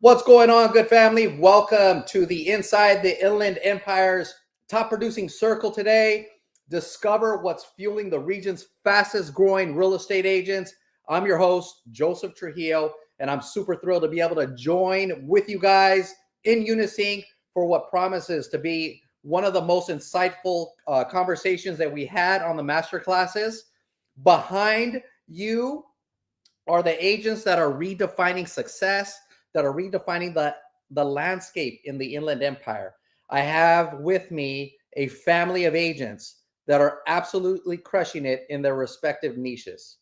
What's going on, good family? Welcome to the Inside the Inland Empire's top producing circle today. Discover what's fueling the region's fastest growing real estate agents. I'm your host, Joseph Trujillo, and I'm super thrilled to be able to join with you guys in unison for what promises to be one of the most insightful conversations that we had on the masterclasses. Behind you are the agents that are redefining success, that are redefining the landscape in the Inland Empire. I have with me a family of agents that are absolutely crushing it in their respective niches.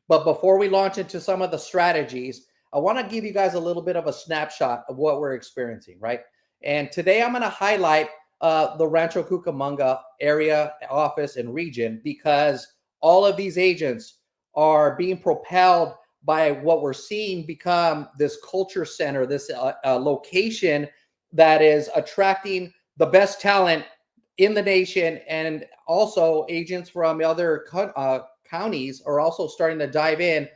But before we launch into some of the strategies, I want to give you guys a little bit of a snapshot of what we're experiencing, right? And today I'm going to highlight the Rancho Cucamonga area, office, and region, because all of these agents are being propelled by what we're seeing become this culture center, this location that is attracting the best talent in the nation. And also agents from other counties are also starting to dive in.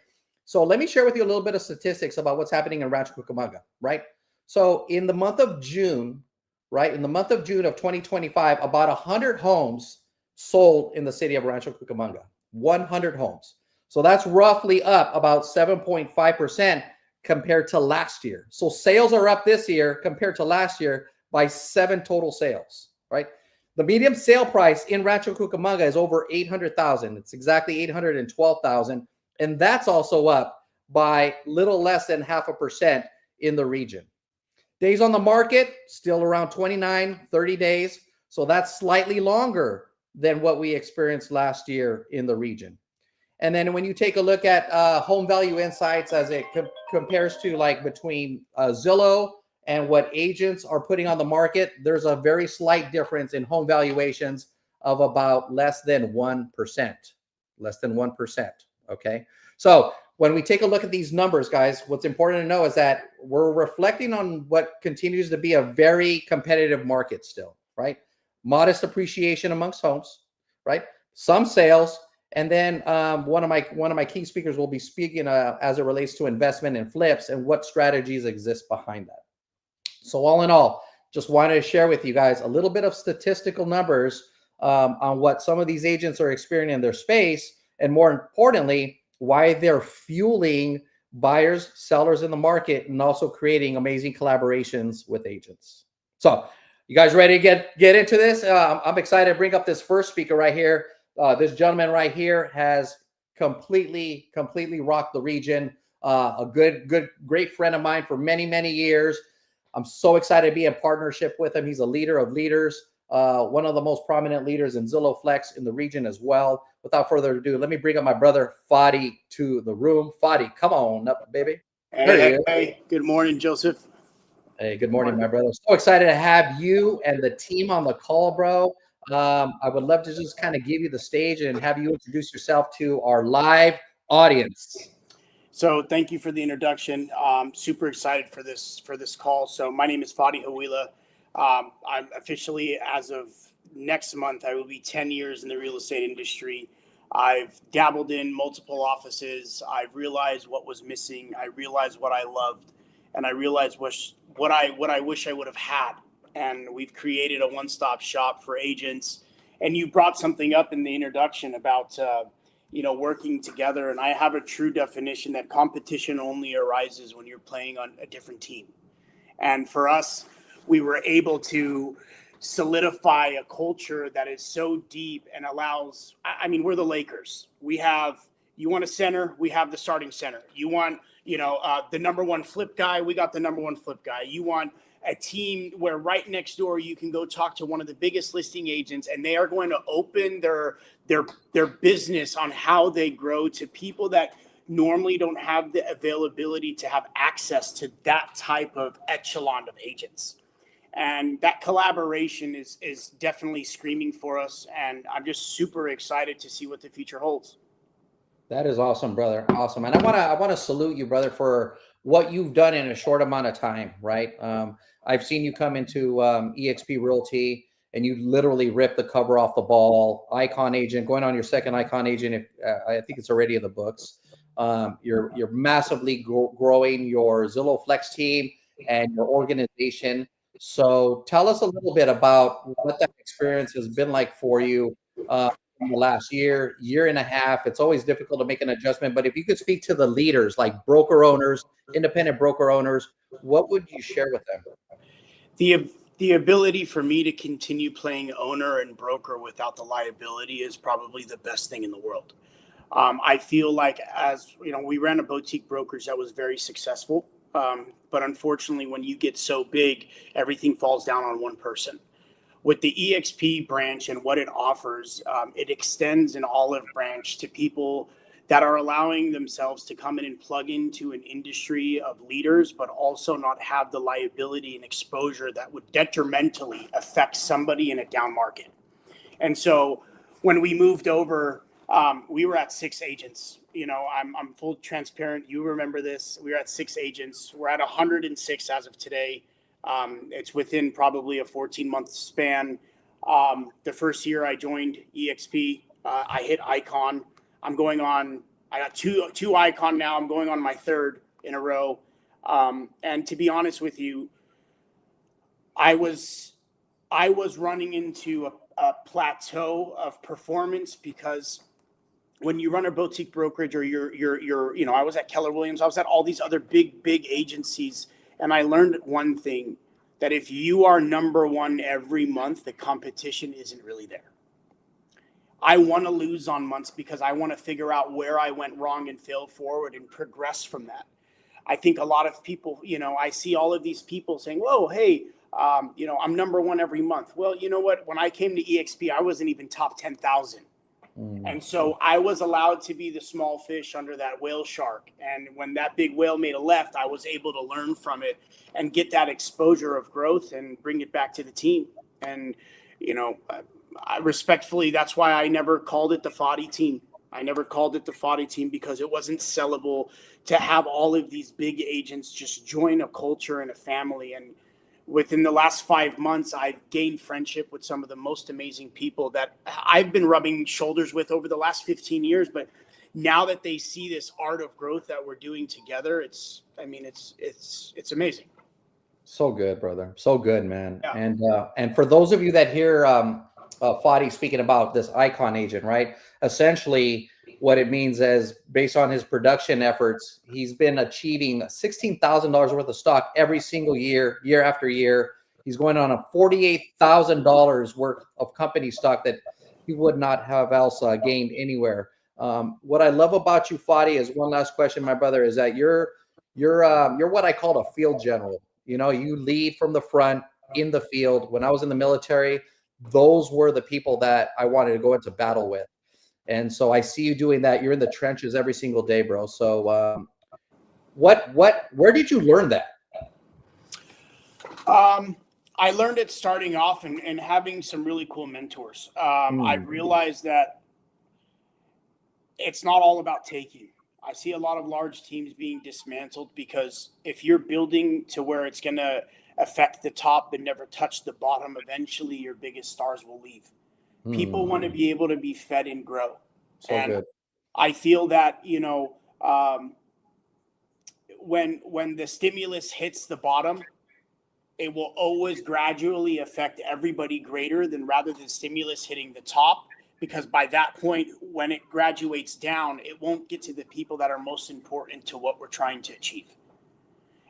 So let me share with you a little bit of statistics about what's happening in Rancho Cucamonga, right? So in the month of June, right, in the month of June of 2025, about 100 homes sold in the city of Rancho Cucamonga, 100 homes. So that's roughly up about 7.5% compared to last year. So sales are up this year compared to last year by 7 total sales, right? The median sale price in Rancho Cucamonga is over $800,000. It's exactly $812,000. And that's also up by little less than 0.5% in the region. Days on the market, still around 29, 30 days. So that's slightly longer than what we experienced last year in the region. And then when you take a look at home value insights as it compares to like between Zillow and what agents are putting on the market, there's a very slight difference in home valuations of about less than 1%, less than 1%. Okay. So when we take a look at these numbers, guys, what's important to know is that we're reflecting on what continues to be a very competitive market still, right? Modest appreciation amongst homes, right? Some sales. And then one of my key speakers will be speaking as it relates to investment and flips and what strategies exist behind that. So all in all, just wanted to share with you guys a little bit of statistical numbers on what some of these agents are experiencing in their space, and more importantly, why they're fueling buyers, sellers in the market, and also creating amazing collaborations with agents. So you guys ready to get into this? I'm excited to bring up this first speaker right here. This gentleman right here has completely rocked the region. A great friend of mine for many years. I'm so excited to be in partnership with him. He's a leader of leaders, one of the most prominent leaders in Zillow Flex in the region as well. Without further ado, let me bring up my brother Fadi to the room. Fadi, come on up, baby. Hey, good morning, Joseph. Hey, good morning, my brother. So excited to have you and the team on the call, bro. I would love to just kind of give you the stage and have you introduce yourself to our live audience. So thank you for the introduction. Super excited for this call. So my name is Fadi Haweileh. I'm officially, as of next month, I will be 10 years in the real estate industry. I've dabbled in multiple offices. I've realized what was missing. I realized what I loved, and I realized what I wish I would have had. And we've created a one-stop shop for agents. And you brought something up in the introduction about, working together. And I have a true definition that competition only arises when you're playing on a different team. And for us, we were able to solidify a culture that is so deep and allows, we're the Lakers. You want a center, we have the starting center. You want, the number one flip guy, we got the number one flip guy. You want a team where right next door you can go talk to one of the biggest listing agents, and they are going to open their business on how they grow to people that normally don't have the availability to have access to that type of echelon of agents. And that collaboration is definitely screaming for us, and I'm just super excited to see what the future holds. That is awesome, brother. Awesome. And I want to salute you, brother, for what you've done in a short amount of time, right? I've seen you come into eXp Realty, and you literally ripped the cover off the ball. Icon agent, going on your second icon agent. I think it's already in the books. You're massively growing your Zillow Flex team. and your organization. So tell us a little bit about what that experience has been like for you in the last year and a half. It's always difficult to make an adjustment, but if you could speak to the leaders like broker owners, independent broker owners, what would you share with them? The ability for me to continue playing owner and broker without the liability is probably the best thing in the world. I feel like, as you know, we ran a boutique brokerage that was very successful. But unfortunately, when you get so big, everything falls down on one person. With the EXP branch and what it offers, it extends an olive branch to people that are allowing themselves to come in and plug into an industry of leaders, but also not have the liability and exposure that would detrimentally affect somebody in a down market. And so when we moved over, we were at 6 agents. You know, I'm full transparent. You remember this. We were at 6 agents. We're at 106 as of today. It's within probably a 14-month span. The first year I joined EXP, I hit Icon. I got two Icon now. I'm going on my 3rd in a row. And to be honest with you, I was running into a plateau of performance, because when you run a boutique brokerage, or you're I was at Keller Williams, I was at all these other big agencies, and I learned one thing, that if you are number one every month, the competition isn't really there. I want to lose on months because I want to figure out where I went wrong and fail forward and progress from that. I think a lot of people, I see all of these people saying, whoa, hey, I'm number one every month. Well, you know what? When I came to EXP, I wasn't even top 10,000. And so I was allowed to be the small fish under that whale shark. And when that big whale made a left, I was able to learn from it and get that exposure of growth and bring it back to the team. And, I respectfully, that's why I never called it the Fadi team. I never called it the Fadi team, because it wasn't sellable to have all of these big agents just join a culture and a family. And within the last 5 months, I've gained friendship with some of the most amazing people that I've been rubbing shoulders with over the last 15 years. But now that they see this art of growth that we're doing together, it's amazing. So good, brother. So good, man. Yeah. And for those of you that hear Fadi speaking about this Icon agent, right? Essentially, what it means is, based on his production efforts, he's been achieving $16,000 worth of stock every single year, year after year. He's going on a $48,000 worth of company stock that he would not have else gained anywhere. What I love about you, Fadi, is, one last question, my brother, is that you're what I call a field general. You lead from the front in the field. When I was in the military, those were the people that I wanted to go into battle with. And so I see you doing that. You're in the trenches every single day, bro. So where did you learn that? I learned it starting off and having some really cool mentors. I realized that it's not all about taking. I see a lot of large teams being dismantled because if you're building to where it's going to affect the top but never touch the bottom, eventually your biggest stars will leave. People want to be able to be fed and grow. So and good. I feel that, when the stimulus hits the bottom, it will always gradually affect everybody greater than rather than stimulus hitting the top. Because by that point, when it graduates down, it won't get to the people that are most important to what we're trying to achieve.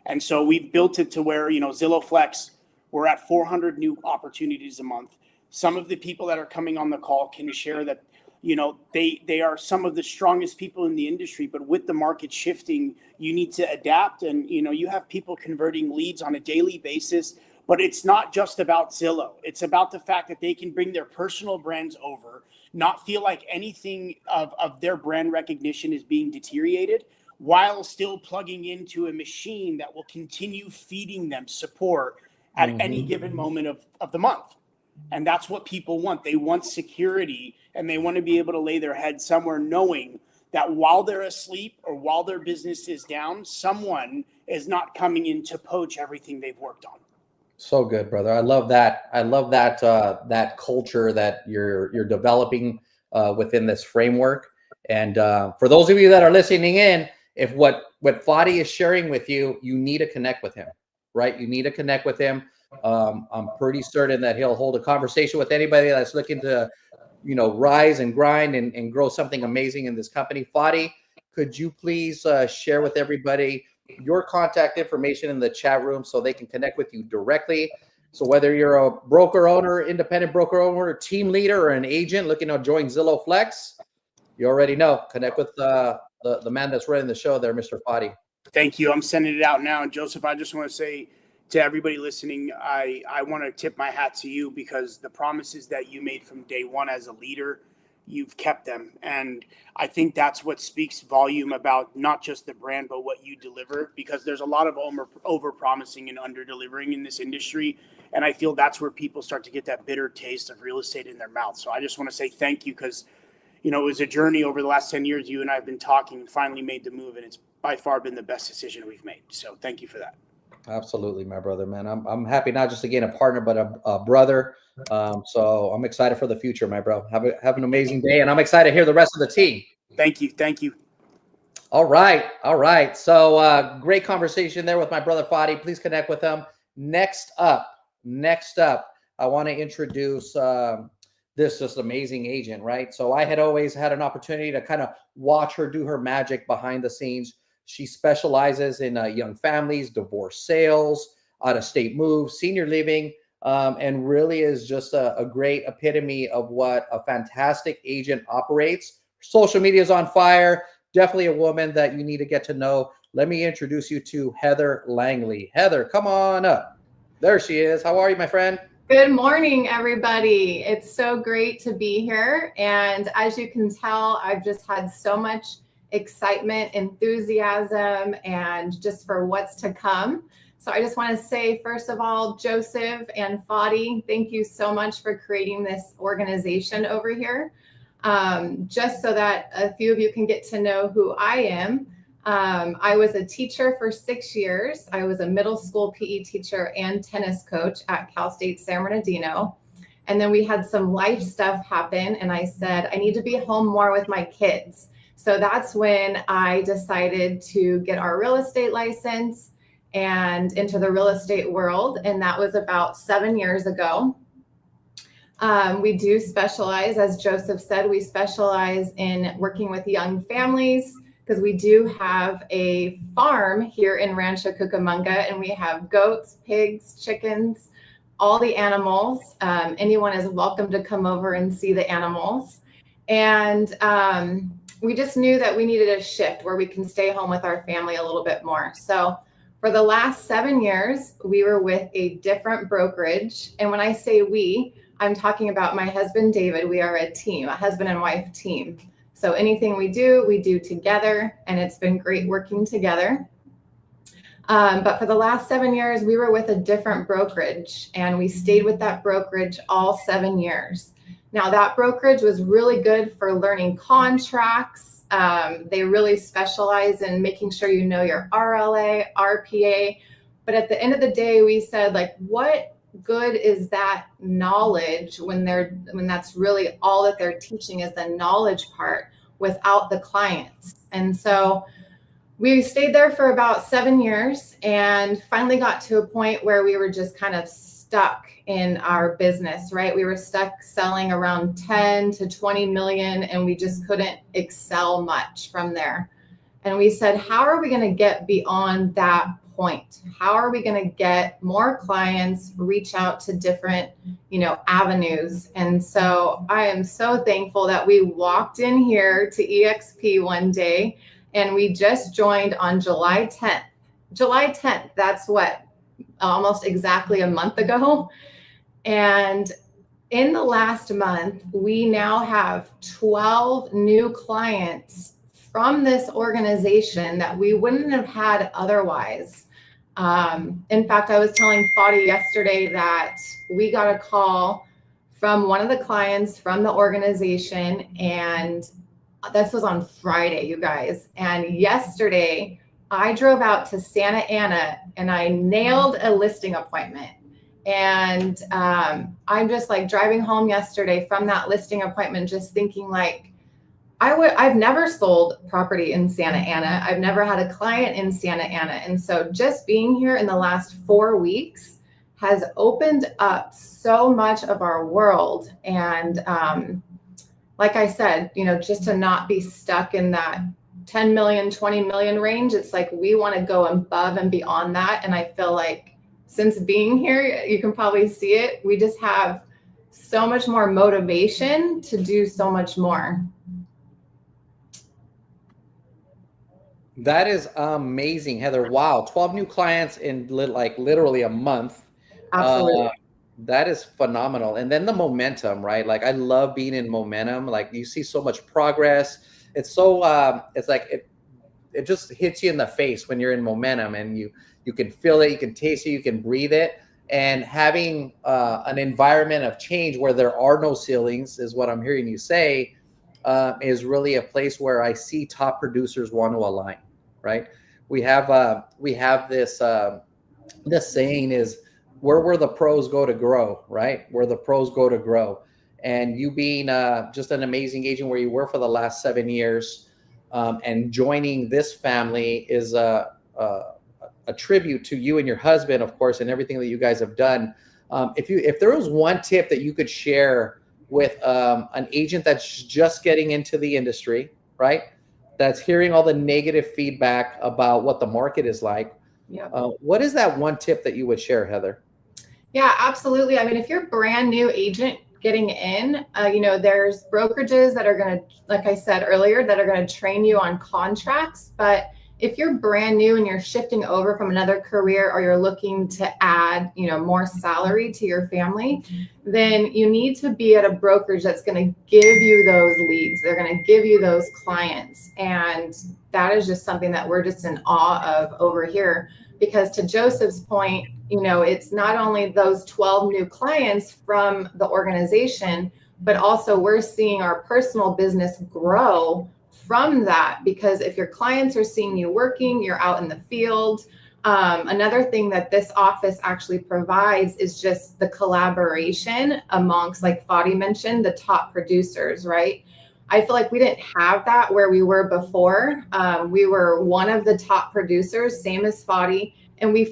And so we've built it to where, Zillow Flex, we're at 400 new opportunities a month. Some of the people that are coming on the call can share that, they are some of the strongest people in the industry, but with the market shifting, you need to adapt. And, you have people converting leads on a daily basis, but it's not just about Zillow. It's about the fact that they can bring their personal brands over, not feel like anything of their brand recognition is being deteriorated, while still plugging into a machine that will continue feeding them support at any given moment of the month. And that's what people want. They want security, and they want to be able to lay their head somewhere knowing that while they're asleep or while their business is down, someone is not coming in to poach everything they've worked on. So good, brother. I love that. I love that that culture that you're developing within this framework. And for those of you that are listening in, if what Fadi is sharing with you, you need to connect with him. right? You need to connect with him. I'm pretty certain that he'll hold a conversation with anybody that's looking to, rise and grind and grow something amazing in this company. Fadi, could you please share with everybody your contact information in the chat room so they can connect with you directly? So whether you're a broker owner, independent broker owner, team leader, or an agent looking to join Zillow Flex, you already know. Connect with the man that's running the show there, Mr. Fadi. Thank you. I'm sending it out now. And Joseph, I just want to say to everybody listening, I want to tip my hat to you, because the promises that you made from day one as a leader, you've kept them. And I think that's what speaks volume about not just the brand, but what you deliver, because there's a lot of over promising and under delivering in this industry. And I feel that's where people start to get that bitter taste of real estate in their mouth. So I just want to say thank you, because it was a journey over the last 10 years. You and I have been talking and finally made the move, and it's by far been the best decision we've made. So thank you for that. Absolutely, my brother, man. I'm happy not just to gain a partner, but a brother. So I'm excited for the future, my bro. Have an amazing day, and I'm excited to hear the rest of the team. Thank you. Thank you. All right. So great conversation there with my brother Fadi. Please connect with him. Next up, I want to introduce this just amazing agent, right? So I had always had an opportunity to kind of watch her do her magic behind the scenes. She specializes in young families, divorce sales, out-of-state moves, senior living, and really is just a great epitome of what a fantastic agent operates. Social media is on fire. Definitely a woman that you need to get to know. Let me introduce you to Heather Langley. Heather, come on up. There she is. How are you, my friend? Good morning, everybody. It's so great to be here. And as you can tell, I've just had so much excitement, enthusiasm, and just for what's to come. So I just want to say, first of all, Joseph and Fadi, thank you so much for creating this organization over here. Just so that a few of you can get to know who I am. I was a teacher for 6 years. I was a middle school PE teacher and tennis coach at Cal State San Bernardino. And then we had some life stuff happen, and I said, I need to be home more with my kids. So that's when I decided to get our real estate license and into the real estate world. And that was about 7 years ago. We do specialize, as Joseph said, we specialize in working with young families, because we do have a farm here in Rancho Cucamonga, and we have goats, pigs, chickens, all the animals. Anyone is welcome to come over and see the animals. And we just knew that we needed a shift where we can stay home with our family a little bit more. So for the last 7 years, we were with a different brokerage. And when I say we, I'm talking about my husband, David. We are a team, a husband and wife team. So anything we do together, and it's been great working together. But for the last 7 years, we were with a different brokerage, and we stayed with that brokerage all 7 years. Now, that brokerage was really good for learning contracts. They really specialize in making sure you know your RLA, RPA. But at the end of the day, we said, like, what good is that knowledge when that's really all that they're teaching is the knowledge part without the clients? And so we stayed there for about 7 years and finally got to a point where we were just kind of stuck in our business, right? We were stuck selling around 10 to 20 million, and we just couldn't excel much from there. And we said, how are we going to get beyond that point? How are we going to get more clients, reach out to different, avenues? And so I am so thankful that we walked in here to EXP one day, and we just joined on July 10th. July 10th, that's what, almost exactly a month ago. And in the last month, we now have 12 new clients from this organization that we wouldn't have had otherwise. In fact, I was telling Fadi yesterday that we got a call from one of the clients from the organization, and this was on Friday, you guys. And yesterday, I drove out to Santa Ana and I nailed a listing appointment. And I'm just like driving home yesterday from that listing appointment, just thinking like, I've never sold property in Santa Ana. I've never had a client in Santa Ana. And so just being here in the last 4 weeks has opened up so much of our world. And like I said, just to not be stuck in that 10 million, 20 million range, it's like we want to go above and beyond that. And I feel like since being here, you can probably see it, we just have so much more motivation to do so much more. That is amazing, Heather. Wow, 12 new clients in literally a month. Absolutely. That is phenomenal. And then the momentum, right? Like I love being in momentum. Like you see so much progress. It's so it's like it just hits you in the face when you're in momentum, and you can feel it, you can taste it, you can breathe it. And having an environment of change where there are no ceilings is what I'm hearing you say, is really a place where I see top producers want to align, right? We have this saying is where the pros go to grow, right? Where the pros go to grow. And you being just an amazing agent where you were for the last 7 years, and joining this family is a tribute to you and your husband, of course, and everything that you guys have done. If there was one tip that you could share with an agent that's just getting into the industry, right? That's hearing all the negative feedback about what the market is like. Yeah. What is that one tip that you would share, Heather? Yeah, absolutely. I mean, if you're a brand new agent getting in, there's brokerages that are going to, like I said earlier, that are going to train you on contracts. But if you're brand new and you're shifting over from another career, or you're looking to add, more salary to your family, then you need to be at a brokerage that's going to give you those leads. They're going to give you those clients. And that is just something that we're just in awe of over here. Because to Joseph's point, it's not only those 12 new clients from the organization, but also we're seeing our personal business grow from that. Because if your clients are seeing you working, you're out in the field. Another thing that this office actually provides is just the collaboration amongst, like Fadi mentioned, the top producers, right? I feel like we didn't have that where we were before. We were one of the top producers, same as Fadi. And we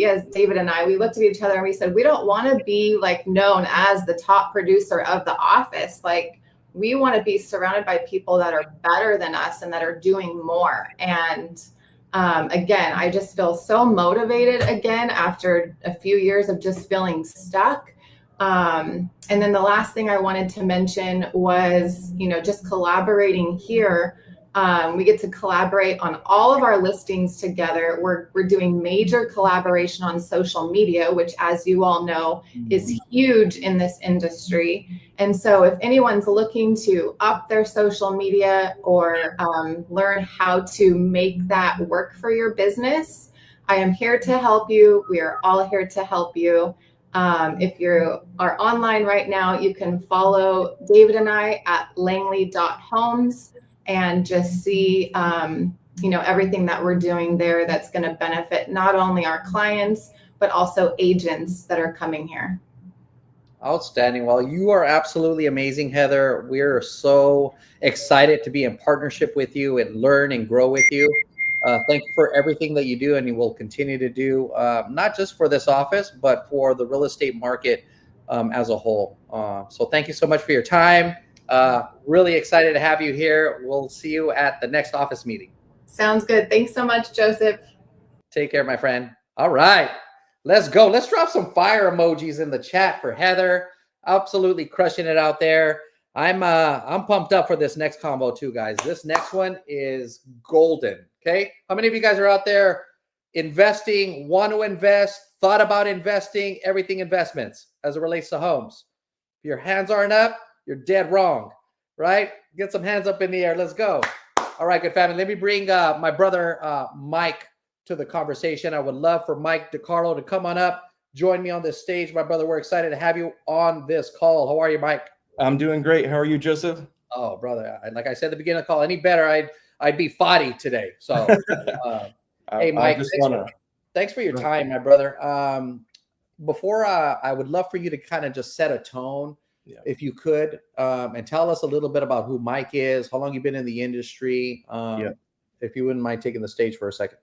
as David and I, we looked at each other and we said, we don't want to be like known as the top producer of the office. Like we want to be surrounded by people that are better than us and that are doing more. And again, I just feel so motivated again after a few years of just feeling stuck. And then the last thing I wanted to mention was, just collaborating here. We get to collaborate on all of our listings together. We're doing major collaboration on social media, which, as you all know, is huge in this industry. And so if anyone's looking to up their social media or learn how to make that work for your business, I am here to help you. We are all here to help you. If you are online right now, you can follow David and I at langley.homes and just see, everything that we're doing there that's going to benefit not only our clients, but also agents that are coming here. Outstanding. Well, you are absolutely amazing, Heather. We're so excited to be in partnership with you and learn and grow with you. Thank you for everything that you do and you will continue to do, not just for this office, but for the real estate market as a whole. So thank you so much for your time. Really excited to have you here. We'll see you at the next office meeting. Sounds good. Thanks so much, Joseph. Take care, my friend. All right, let's go. Let's drop some fire emojis in the chat for Heather. Absolutely crushing it out there. I'm pumped up for this next combo too, guys. This next one is golden. Okay. How many of you guys are out there investing, want to invest, thought about investing, everything investments as it relates to homes? If your hands aren't up, you're dead wrong, right? Get some hands up in the air. Let's go. All right, good family. Let me bring my brother Mike to the conversation. I would love for Mike diCarlo to come on up, join me on this stage. My brother, we're excited to have you on this call. How are you, Mike? I'm doing great. How are you, Joseph? Oh, brother, like I said at the beginning of the call, any better, I'd be Fadi today. So, hey, Mike, thanks for your time, my brother. Before I would love for you to kind of just set a tone Yeah. if you could, and tell us a little bit about who Mike is, how long you've been in the industry. If you wouldn't mind taking the stage for a second.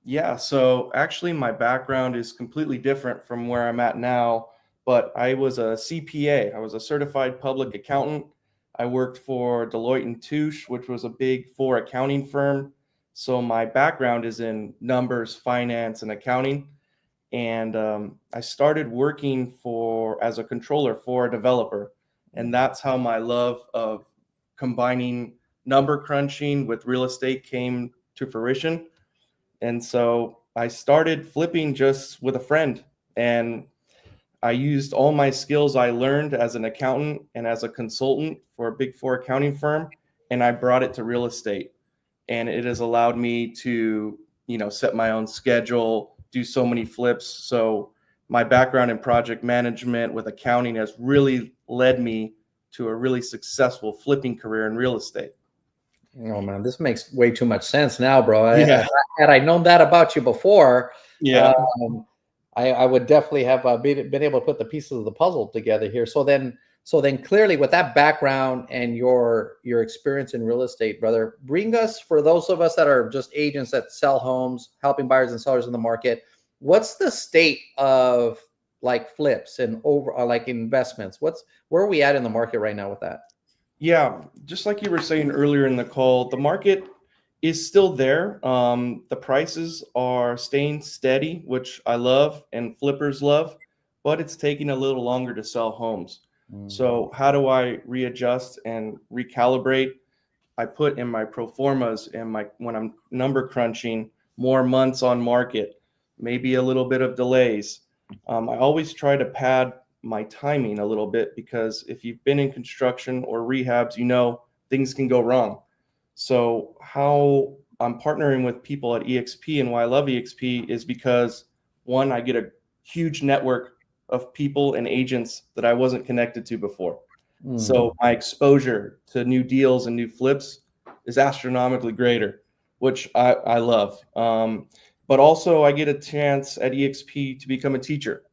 Yeah. So actually, my background is completely different from where I'm at now. But I was a CPA. I was a certified public accountant. I worked for Deloitte and Touche, which was a big four accounting firm. So my background is in numbers, finance, and accounting. And I started working as a controller for a developer. And that's how my love of combining number crunching with real estate came to fruition. And so I started flipping just with a friend. And I used all my skills I learned as an accountant and as a consultant for a big four accounting firm. And I brought it to real estate. And it has allowed me to, set my own schedule, do so many flips. So my background in project management with accounting has really led me to a really successful flipping career in real estate. Oh man, this makes way too much sense now, bro. Yeah. Had I known that about you before, Yeah. I would definitely have been able to put the pieces of the puzzle together here. So then clearly, with that background and your experience in real estate, brother, bring us, for those of us that are just agents that sell homes, helping buyers and sellers in the market, what's the state of like flips and like investments? Where are we at in the market right now with that? Yeah, just like you were saying earlier in the call, the market is still there. The prices are staying steady, which I love and flippers love, but it's taking a little longer to sell homes. So how do I readjust and recalibrate? I put in my pro formas and when I'm number crunching, more months on market, maybe a little bit of delays. I always try to pad my timing a little bit, because if you've been in construction or rehabs, things can go wrong. So how I'm partnering with people at EXP and why I love EXP is because, one, I get a huge network of people and agents that I wasn't connected to before. So my exposure to new deals and new flips is astronomically greater, which I love. But also I get a chance at EXP to become a teacher,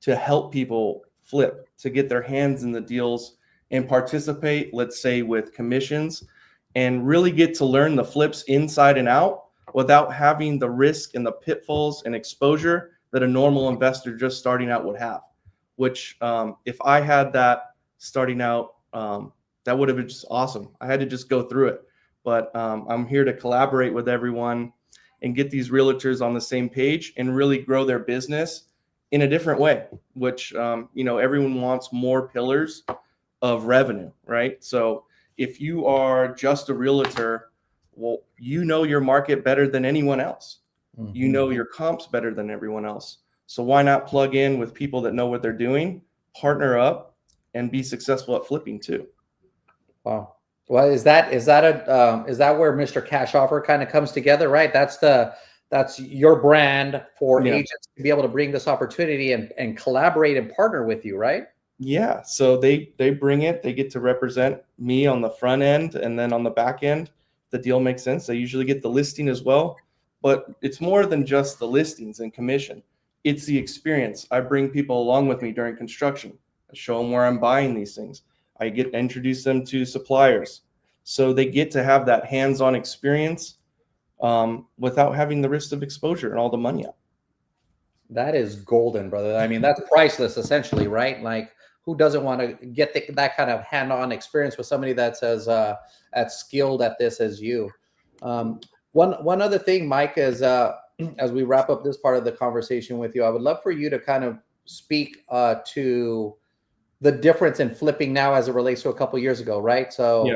to help people flip, to get their hands in the deals and participate, let's say with commissions, and really get to learn the flips inside and out without having the risk and the pitfalls and exposure that a normal investor just starting out would have, which if I had that starting out, that would have been just awesome. I had to just go through it. But I'm here to collaborate with everyone and get these realtors on the same page and really grow their business in a different way, which, everyone wants more pillars of revenue, right? So if you are just a realtor, well, your market better than anyone else. You know your comps better than everyone else. So why not plug in with people that know what they're doing, partner up, and be successful at flipping too? Wow. Well, is that where Mr. Cash Offer kind of comes together, right? That's your brand for agents to be able to bring this opportunity and collaborate and partner with you, right? Yeah. So they bring it. They get to represent me on the front end, and then on the back end, the deal makes sense. They usually get the listing as well, but it's more than just the listings and commission. It's the experience. I bring people along with me during construction. I show them where I'm buying these things. I get introduce them to suppliers, so they get to have that hands-on experience without having the risk of exposure and all the money out. That is golden, brother. I mean, that's priceless, essentially, right? Like, who doesn't want to get that kind of hand-on experience with somebody that's as skilled at this as you? One other thing, Mike, is as we wrap up this part of the conversation with you, I would love for you to kind of speak to the difference in flipping now as it relates to a couple of years ago, right? So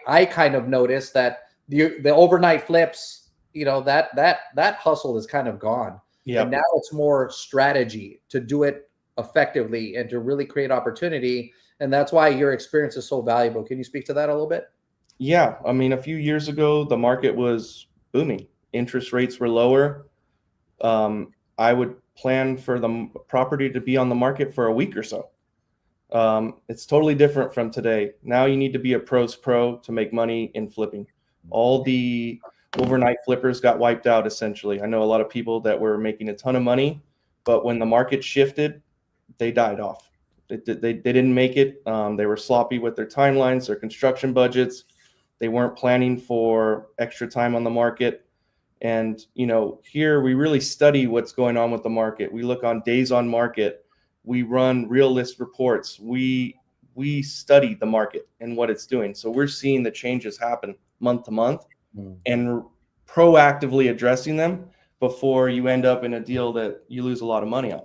I kind of noticed that the overnight flips, that hustle is kind of gone. Yeah. And now it's more strategy to do it effectively and to really create opportunity. And that's why your experience is so valuable. Can you speak to that a little bit? Yeah. I mean, a few years ago, the market was booming. Interest rates were lower. I would plan for the property to be on the market for a week or so. It's totally different from today. Now you need to be a pro's pro to make money in flipping. All the overnight flippers got wiped out, essentially. I know a lot of people that were making a ton of money, but when the market shifted, they died off. They didn't make it. They were sloppy with their timelines, their construction budgets. They weren't planning for extra time on the market. And, here we really study what's going on with the market. We look on days on market. We run real list reports. We study the market and what it's doing. So we're seeing the changes happen month to month and proactively addressing them before you end up in a deal that you lose a lot of money on.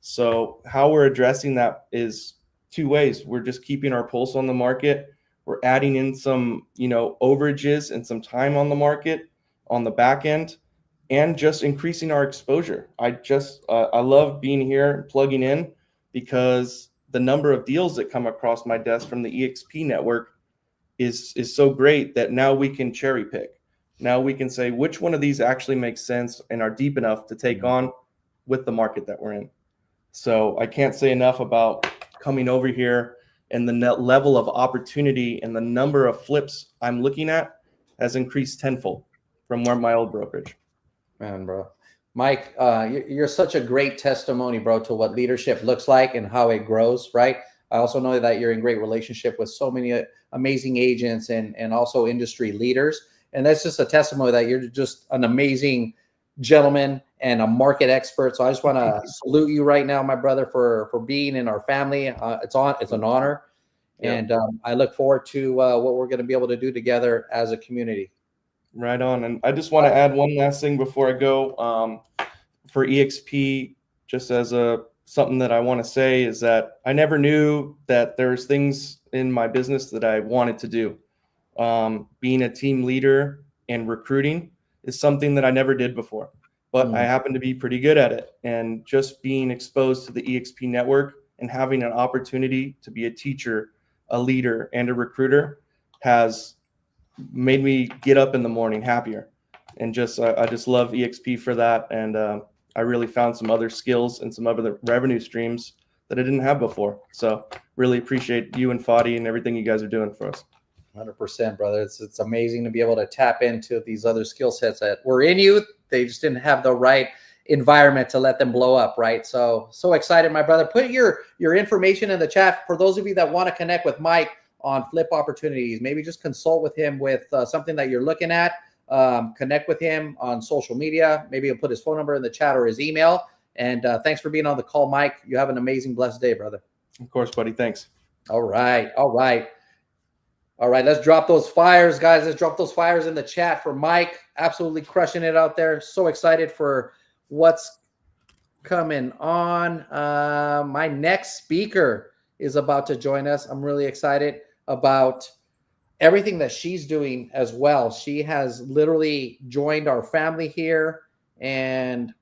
So how we're addressing that is two ways. We're just keeping our pulse on the market. We're adding in some, overages and some time on the market on the back end, and just increasing our exposure. I love being here, plugging in, because the number of deals that come across my desk from the EXP network is so great that now we can cherry pick. Now we can say which one of these actually makes sense and are deep enough to take on with the market that we're in. So I can't say enough about coming over here, and the net level of opportunity and the number of flips I'm looking at has increased tenfold from my old brokerage. Man, bro. Mike, you're such a great testimony, bro, to what leadership looks like and how it grows, right? I also know that you're in great relationship with so many amazing agents and also industry leaders. And that's just a testimony that you're just an amazing gentleman and a market expert. So I just want to salute you right now, my brother, for being in our family. It's an honor. Yeah. And I look forward to what we're going to be able to do together as a community. Right on. And I just want to add one last thing before I go. For EXP, just as something that I want to say is that I never knew that there's things in my business that I wanted to do. Being a team leader and recruiting is something that I never did before, but I happen to be pretty good at it. And just being exposed to the EXP network and having an opportunity to be a teacher, a leader, and a recruiter has made me get up in the morning happier. And I just love EXP for that. And I really found some other skills and some other revenue streams that I didn't have before. So really appreciate you and Fadi and everything you guys are doing for us. 100%, brother. It's amazing to be able to tap into these other skill sets that were in you. They just didn't have the right environment to let them blow up, right? So excited, my brother. Put your information in the chat for those of you that want to connect with Mike on flip opportunities. Maybe just consult with him with something that you're looking at. Connect with him on social media. Maybe he'll put his phone number in the chat or his email. And thanks for being on the call, Mike. You have an amazing, blessed day, brother. Of course, buddy. Thanks. All right. Let's drop those fires, guys. Let's drop those fires in the chat for Mike. Absolutely crushing it out there. So excited for what's coming on. My next speaker is about to join us. I'm really excited about everything that she's doing as well. She has literally joined our family here, and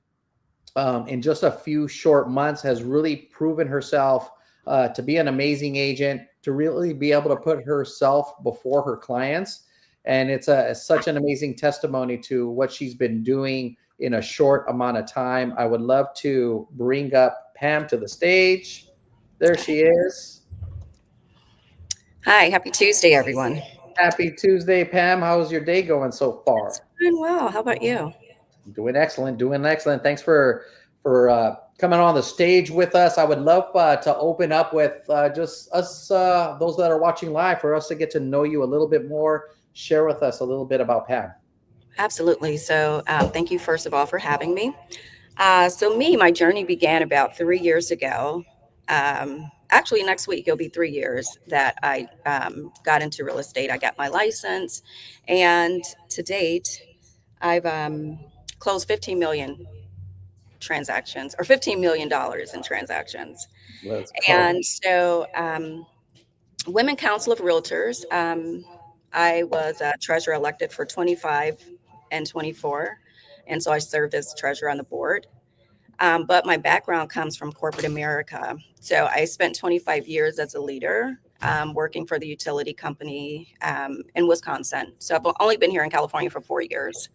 in just a few short months has really proven herself to be an amazing agent, to really be able to put herself before her clients. And it's such an amazing testimony to what she's been doing in a short amount of time. I would love to bring up Pam to the stage. There she is. Hi, happy Tuesday, everyone. Happy Tuesday, Pam. How's your day going so far? It's doing well. How about you? Doing excellent. Thanks for coming on the stage with us. I would love to open up with just us, those that are watching live, for us to get to know you a little bit more. Share with us a little bit about Pam. Absolutely. So thank you, first of all, for having me. My journey began about 3 years ago. Actually, next week, it'll be 3 years that I got into real estate. I got my license. And to date, I've closed 15 million transactions, or $15 million in transactions. And so Women Council of Realtors, I was a treasurer elected for 25 and 24. And so I served as treasurer on the board. But my background comes from corporate America. So I spent 25 years as a leader working for the utility company in Wisconsin. So I've only been here in California for 4 years,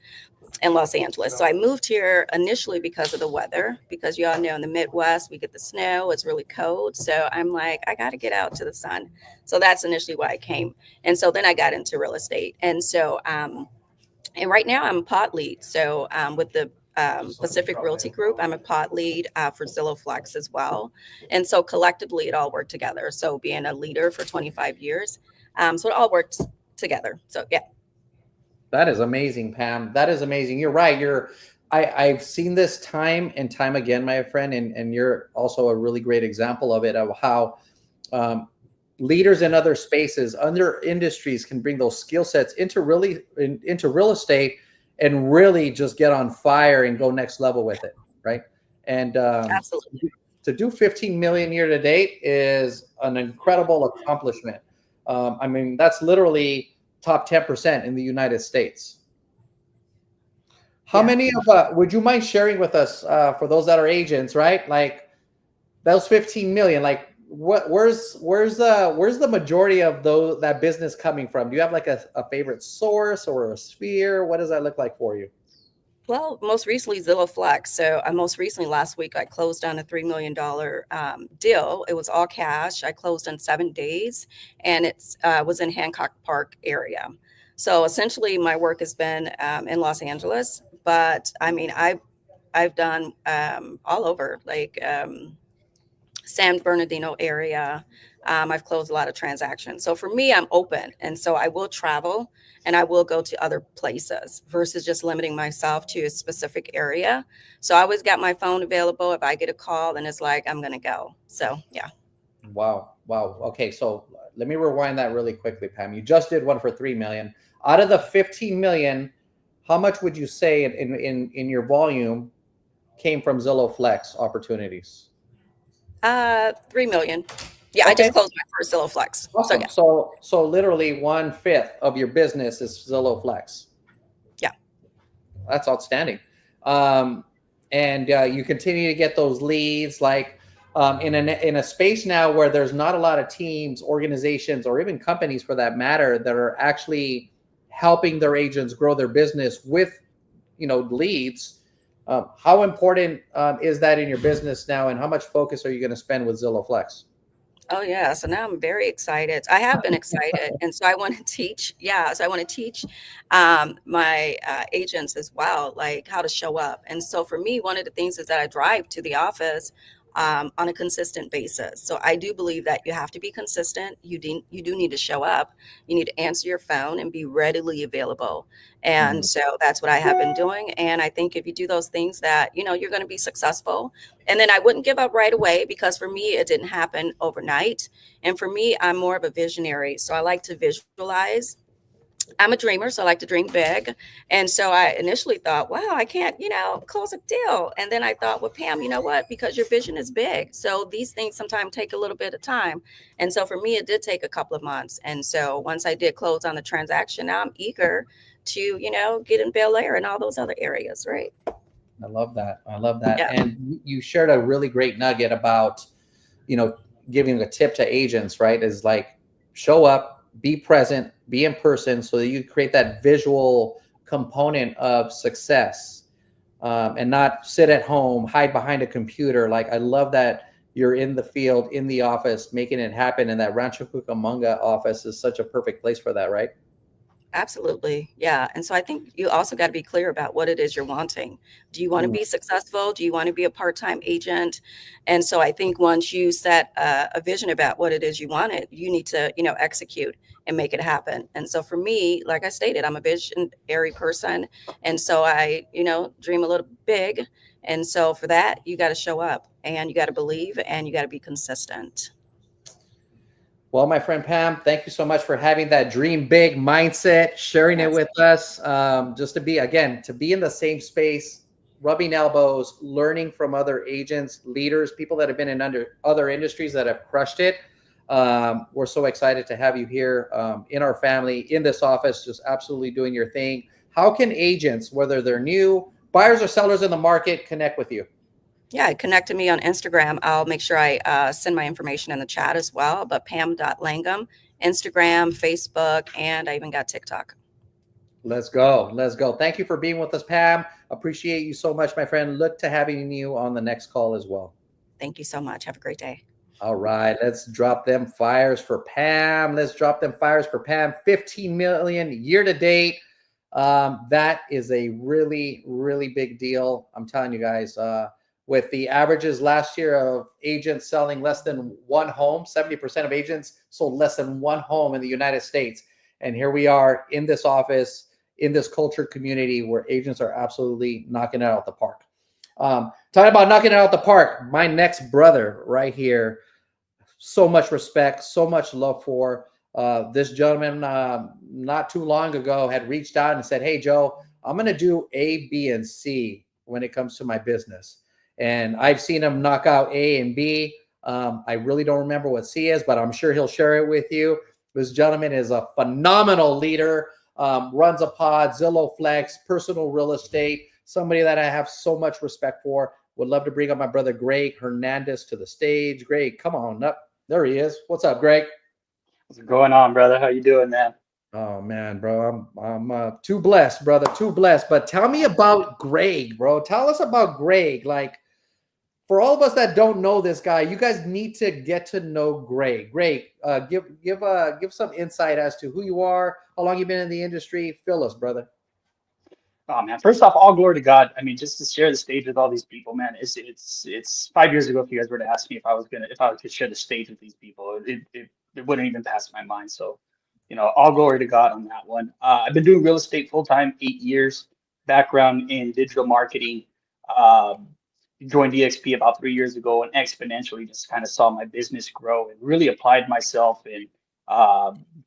in Los Angeles. So I moved here initially because of the weather, because you all know in the Midwest, we get the snow, it's really cold. So I'm like, I got to get out to the sun. So that's initially why I came. And so then I got into real estate. And so, and right now I'm a pod lead. So with the Pacific Realty Group. I'm a pod lead for Zillow Flex as well. And so collectively, it all worked together. So being a leader for 25 years, so it all works together. So yeah. That is amazing, Pam. That is amazing. You're right. I've seen this time and time again, my friend, and you're also a really great example of it, of how leaders in other spaces, other industries can bring those skill sets into real estate and really just get on fire and go next level with it, right? And Absolutely. to do 15 million year to date is an incredible accomplishment. I mean, that's literally top 10% in the United States. How Yeah. many of would you mind sharing with us for those that are agents, right? Like those 15 million, like where's the majority of that business coming from? Do you have like a favorite source or a sphere? What does that look like for you? Well, most recently Zillow Flex. So most recently last week, I closed on a $3 million deal. It was all cash. I closed in 7 days, and it's was in Hancock Park area. So essentially my work has been in Los Angeles, but I mean, I've done all over, like San Bernardino area. I've closed a lot of transactions. So for me, I'm open. And so I will travel and I will go to other places versus just limiting myself to a specific area. So I always got my phone available. If I get a call, then it's like, I'm going to go. So yeah. Wow. Okay, so let me rewind that really quickly, Pam. You just did one for 3 million. Out of the 15 million, how much would you say in your volume came from Zillow Flex opportunities? 3 million. Yeah, Okay. I just closed my first Zillow Flex. Awesome. So yeah. So literally 1/5 of your business is Zillow Flex. Yeah. That's outstanding. And you continue to get those leads, like in a space now where there's not a lot of teams, organizations, or even companies for that matter that are actually helping their agents grow their business with, leads. How important is that in your business now, and how much focus are you going to spend with Zillow Flex? Oh yeah. So now I'm very excited. I have been excited. And so I want to teach. Yeah. So I want to teach my agents as well, like how to show up. And so for me, one of the things is that I drive to the office on a consistent basis. So I do believe that you have to be consistent. You do need to show up. You need to answer your phone and be readily available. And so that's what I have been doing. And I think if you do those things that, you're going to be successful. And then I wouldn't give up right away, because for me, it didn't happen overnight. And for me, I'm more of a visionary. So I like to visualize. I'm a dreamer, so I like to dream big. And so I initially thought, wow, I can't, close a deal. And then I thought, well, Pam, you know what? Because your vision is big. So these things sometimes take a little bit of time. And so for me, it did take a couple of months. And so once I did close on the transaction, now I'm eager to, get in Bel Air and all those other areas, right? I love that. Yeah. And you shared a really great nugget about, giving a tip to agents, right? Is like, show up, be present, be in person, so that you create that visual component of success, and not sit at home, hide behind a computer. Like, I love that you're in the field, in the office, making it happen. And that Rancho Cucamonga office is such a perfect place for that, right? Absolutely. Yeah. And so I think you also got to be clear about what it is you're wanting. Do you want to be successful? Do you want to be a part-time agent? And so I think once you set a vision about what it is you wanted, you need to, execute and make it happen. And so for me, like I stated, I'm a visionary person. And so I, dream a little big. And so for that, you got to show up and you got to believe and you got to be consistent. Well, my friend Pam, thank you so much for having that dream big mindset, sharing it with us. Just to be in the same space, rubbing elbows, learning from other agents, leaders, people that have been in other industries that have crushed it. We're so excited to have you here in our family, in this office, just absolutely doing your thing. How can agents, whether they're new, buyers or sellers in the market, connect with you? Yeah, connect to me on Instagram. I'll make sure I send my information in the chat as well. But Pam.Langham, Instagram, Facebook, and I even got TikTok. Let's go. Thank you for being with us, Pam. Appreciate you so much, my friend. Look to having you on the next call as well. Thank you so much. Have a great day. All right, let's drop them fires for Pam. 15 million year to date. That is a really, really big deal. I'm telling you guys, with the averages last year of agents selling less than one home, 70% of agents sold less than one home in the United States. And here we are in this office, in this cultured community where agents are absolutely knocking it out of the park. Talking about knocking it out of the park, my next brother right here, so much respect, so much love for. This gentleman not too long ago had reached out and said, hey, Joe, I'm going to do A, B, and C when it comes to my business. And I've seen him knock out A and B. I really don't remember what C is, but I'm sure he'll share it with you. This gentleman is a phenomenal leader, runs a pod, Zillow Flex, personal real estate, somebody that I have so much respect for. Would love to bring up my brother Greg Hernandez to the stage. Greg, come on up. There he is. What's up, Greg? What's going on, brother? How you doing, man? Oh man, bro, I'm too blessed, brother, too blessed. But tell me about Greg, bro. Tell us about Greg. Like, for all of us that don't know this guy, you guys need to get to know Greg. Greg, give some insight as to who you are, how long you've been in the industry. Fill us, brother. Oh man, first off, all glory to God. I mean, just to share the stage with all these people, man. It's 5 years ago. If you guys were to ask me if I could share the stage with these people, it wouldn't even pass my mind. So, all glory to God on that one. I've been doing real estate full time, 8 years. Background in digital marketing. Joined EXP about 3 years ago, and exponentially just kind of saw my business grow and really applied myself and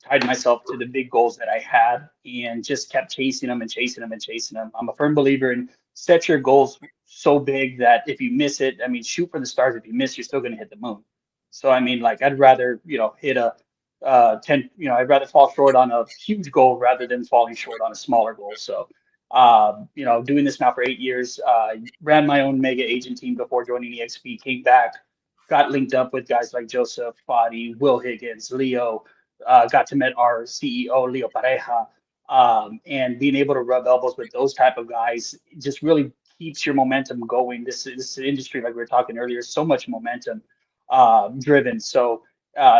tied myself to the big goals that I had, and just kept chasing them and chasing them and chasing them. I'm a firm believer in set your goals so big that if you miss it, I mean, shoot for the stars. If you miss, you're still going to hit the moon. So, I mean, like, I'd rather, hit a 10, I'd rather fall short on a huge goal rather than falling short on a smaller goal. So, doing this now for 8 years, ran my own mega agent team before joining EXP, came back, got linked up with guys like Joseph, Fadi, Will Higgins, Leo, got to meet our CEO, Leo Pareja, and being able to rub elbows with those type of guys just really keeps your momentum going. This industry, like we were talking earlier, so much momentum driven. So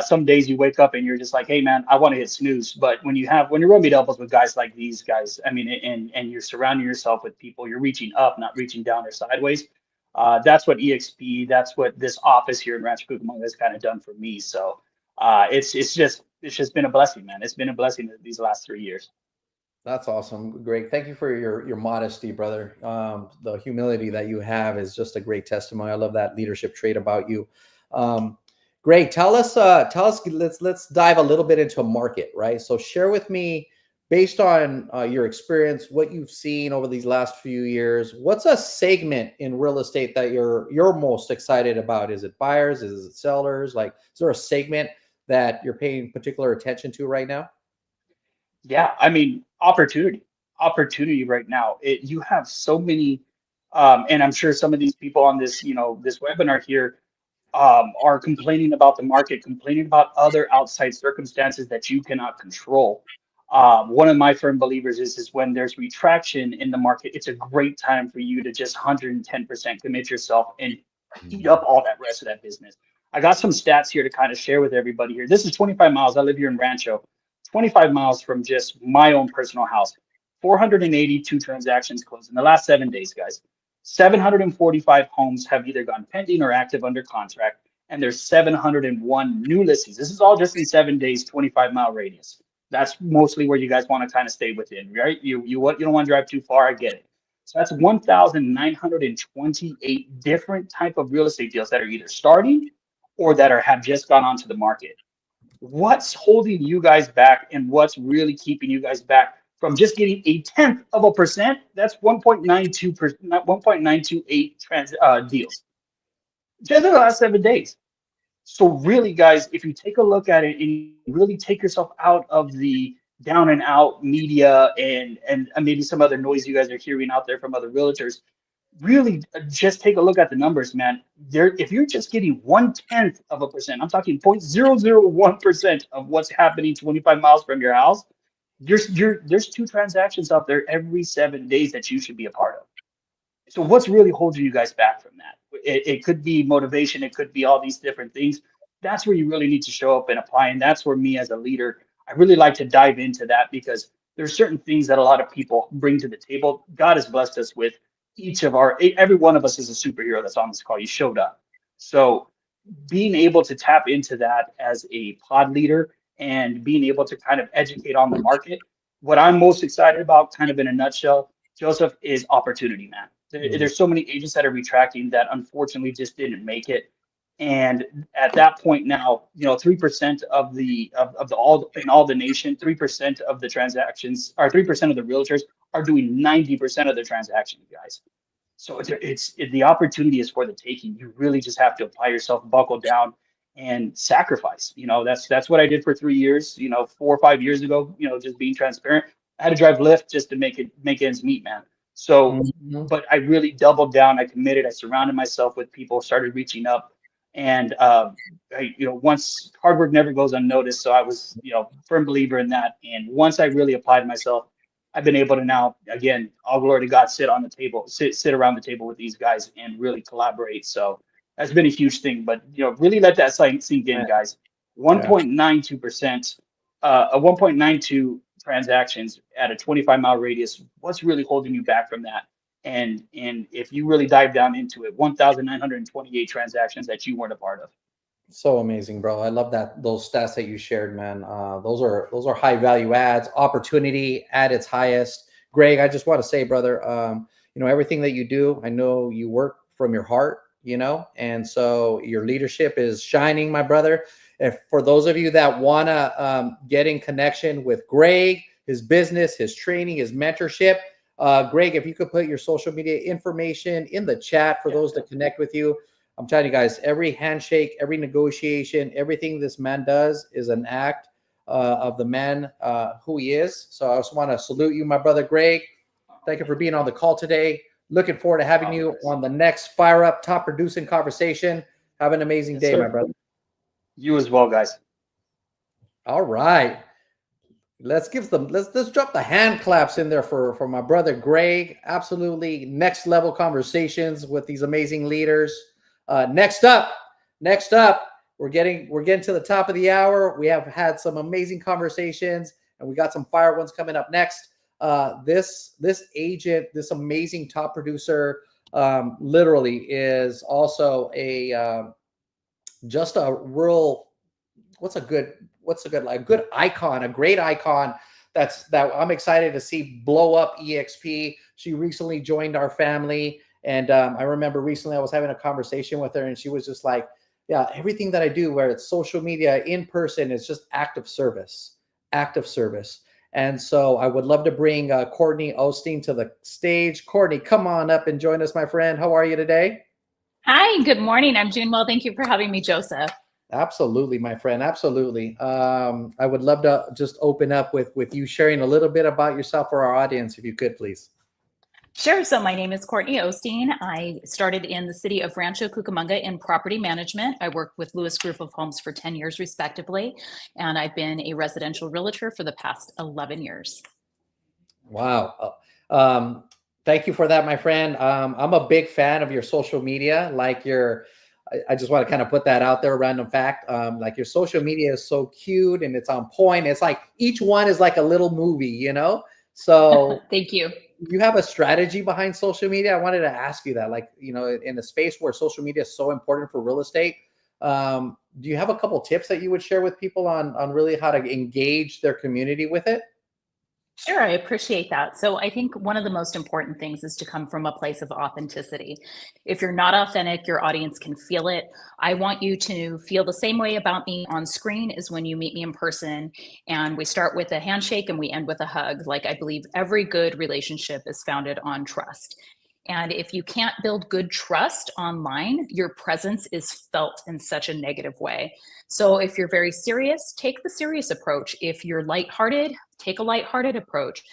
some days you wake up and you're just like, hey man, I want to hit snooze. But when you're rubbing elbows with guys like these guys, I mean, and you're surrounding yourself with people, you're reaching up, not reaching down or sideways. That's what EXP, that's what this office here in Rancho Cucamonga has kind of done for me. So it's just been a blessing, man. It's been a blessing these last 3 years. That's awesome, Greg. Thank you for your modesty, brother. The humility that you have is just a great testimony. I love that leadership trait about you. Greg, tell us. Let's dive a little bit into a market, right? So share with me, based on your experience, what you've seen over these last few years. What's a segment in real estate that you're most excited about? Is it buyers? Is it sellers? Like, is there a segment that you're paying particular attention to right now? Yeah, I mean, opportunity right now. You have so many, and I'm sure some of these people on this, this webinar here, are complaining about the market, complaining about other outside circumstances that you cannot control. One of my firm believers is when there's retraction in the market, it's a great time for you to just 110% commit yourself and eat up all that rest of that business. I got some stats here to kind of share with everybody here. This is 25 miles. I live here in Rancho. 25 miles from just my own personal house. 482 transactions closed in the last 7 days, guys. 745 homes have either gone pending or active under contract, and there's 701 new listings. This is all just in 7 days, 25-mile radius. That's mostly where you guys want to kind of stay within, right? You don't want to drive too far. I get it. So that's 1,928 different type of real estate deals that are either starting or that have just gone onto the market. What's holding you guys back, and what's really keeping you guys back from just getting 0.1%? That's 1.928 deals just in the last 7 days. So really, guys, if you take a look at it and really take yourself out of the down and out media and maybe some other noise you guys are hearing out there from other realtors, really just take a look at the numbers, man. If you're just getting 0.1%, I'm talking 0.001% of what's happening 25 miles from your house, there's 2 transactions out there every 7 days that you should be a part of. So what's really holding you guys back from that? It could be motivation. It could be all these different things. That's where you really need to show up and apply. And that's where me as a leader, I really like to dive into that, because there's certain things that a lot of people bring to the table. God has blessed us with every one of us is a superhero that's on this call. You showed up. So being able to tap into that as a pod leader and being able to kind of educate on the market, what I'm most excited about, kind of in a nutshell, Joseph, is opportunity, man. There's so many agents that are retracting that unfortunately just didn't make it. And at that point now, 3% of the all in all the nation, 3% of the transactions, or 3% of the realtors are doing 90% of the transactions, guys. So the opportunity is for the taking. You really just have to apply yourself, buckle down, and sacrifice. That's what I did for 3 years. 4 or 5 years ago. Just being transparent. I had to drive Lyft just to make ends meet, man. So, Mhm. but I really doubled down. I committed. I surrounded myself with people. Started reaching up, and once hard work never goes unnoticed. So I was, firm believer in that. And once I really applied myself, I've been able to now, again, all glory to God, sit around the table with these guys and really collaborate. So that's been a huge thing. But really let that sink in, guys. Yeah. 1.92%, a 1.92 transactions at a 25-mile radius. What's really holding you back from that? And if you really dive down into it, 1,928 transactions that you weren't a part of. So amazing, bro. I love those stats that you shared, man. Those are high value ads, opportunity at its highest. Greg, I just want to say, brother, everything that you do, I know you work from your heart, and so your leadership is shining, my brother. If for those of you that want to get in connection with Greg, his business, his training, his mentorship, Greg, if you could put your social media information in the chat for those to connect with you. I'm telling you guys, every handshake, every negotiation, everything this man does is an act of the man who he is. So I just want to salute you, my brother Greg. Thank you for being on the call today. Looking forward to having you on the next Fire Up Top Producing Conversation. Have an amazing day, my brother. You as well, guys. All right. Let's drop the hand claps in there for my brother Greg. Absolutely next level conversations with these amazing leaders. Next up, we're getting to the top of the hour. We have had some amazing conversations, and we got some fire ones coming up next. This agent, this amazing top producer, literally is also just a real a good icon, a great icon that I'm excited to see blow up EXP. She recently joined our family. And I remember recently I was having a conversation with her and she was just like, yeah, everything that I do, where it's social media, in person, is just active service. And so I would love to bring Courtney Osteen to the stage. Courtney, come on up and join us, my friend. How are you today? Hi, good morning. I'm doing well. Thank you for having me, Joseph. Absolutely, my friend. Absolutely. I would love to just open up with you sharing a little bit about yourself for our audience, if you could, please. Sure. So my name is Courtney Osteen. I started in the city of Rancho Cucamonga in property management. I worked with Lewis Group of Homes for 10 years, respectively. And I've been a residential realtor for the past 11 years. Wow. Thank you for that, my friend. I'm a big fan of your social media. I just want to kind of put that out there, a random fact. Like your social media is so cute and it's on point. It's like each one is like a little movie, So Thank you. You have a strategy behind social media. I wanted to ask you that, in a space where social media is so important for real estate, do you have a couple tips that you would share with people on really how to engage their community with it? Sure, I appreciate that. So I think one of the most important things is to come from a place of authenticity. If you're not authentic, your audience can feel it. I want you to feel the same way about me on screen as when you meet me in person. And we start with a handshake and we end with a hug. Like I believe every good relationship is founded on trust. And if you can't build good trust online, your presence is felt in such a negative way. So if you're very serious, take the serious approach. If you're lighthearted, take a lighthearted approach.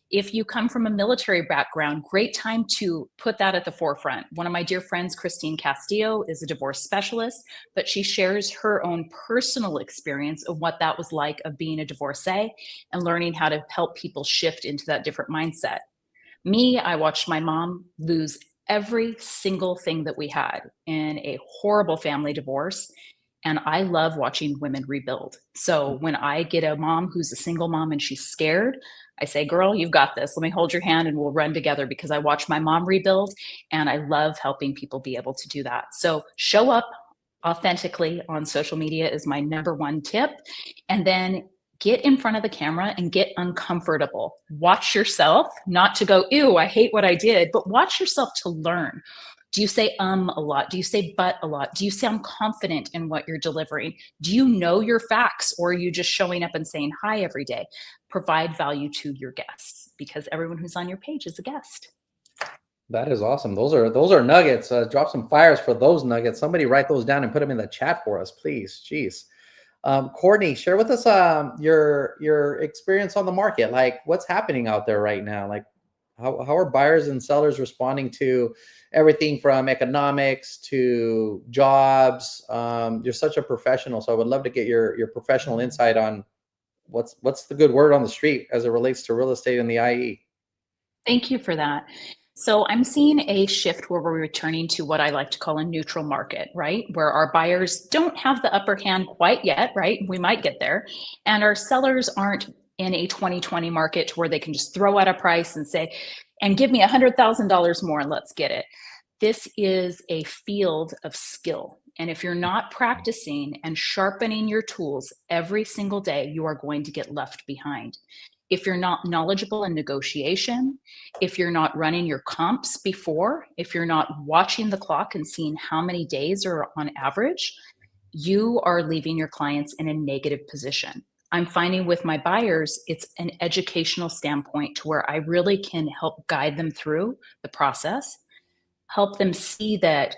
If you come from a military background, great time to put that at the forefront. One of my dear friends, Christine Castillo, is a divorce specialist, but she shares her own personal experience of what that was like of being a divorcee and learning how to help people shift into that different mindset. Me, I watched my mom lose every single thing that we had in a horrible family divorce. And I love watching women rebuild. So when I get a mom who's a single mom and she's scared, I say, girl, you've got this. Let me hold your hand and we'll run together, because I watch my mom rebuild and I love helping people be able to do that. So show up authentically on social media is my number one tip. And then get in front of the camera and get uncomfortable. Watch yourself, not to go, ew, I hate what I did, but watch yourself to learn. Do you say a lot? Do you say but a lot? Do you sound confident in what you're delivering? Do you know your facts, or are you just showing up and saying hi every day? Provide value to your guests, because everyone who's on your page is a guest. That is awesome. Those are nuggets. Drop some fires for those nuggets. Somebody write those down and put them in the chat for us, please. Jeez. Courtney, share with us your experience on the market. Like, what's happening out there right now? Like, how are buyers and sellers responding to everything from economics to jobs? You're such a professional, so I would love to get your professional insight on what's the good word on the street as it relates to real estate in the IE. Thank you for that. So I'm seeing a shift where we're returning to what I like to call a neutral market, right? Where our buyers don't have the upper hand quite yet, right? We might get there. And our sellers aren't in a 2020 market where they can just throw out a price and say, and give me $100,000 more and let's get it. This is a field of skill. And if you're not practicing and sharpening your tools every single day, you are going to get left behind. If you're not knowledgeable in negotiation, if you're not running your comps before, if you're not watching the clock and seeing how many days are on average, you are leaving your clients in a negative position. I'm finding with my buyers, it's an educational standpoint to where I really can help guide them through the process, help them see that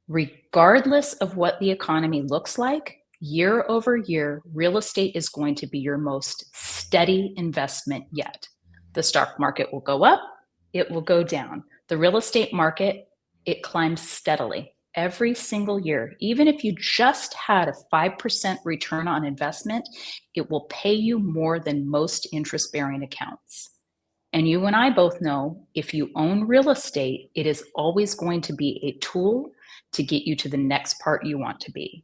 regardless of what the economy looks like, year over year, real estate is going to be your most steady investment yet. The stock market will go up, it will go down. The real estate market, it climbs steadily every single year. Even if you just had a 5% return on investment, it will pay you more than most interest-bearing accounts. And you and I both know, if you own real estate, it is always going to be a tool to get you to the next part you want to be.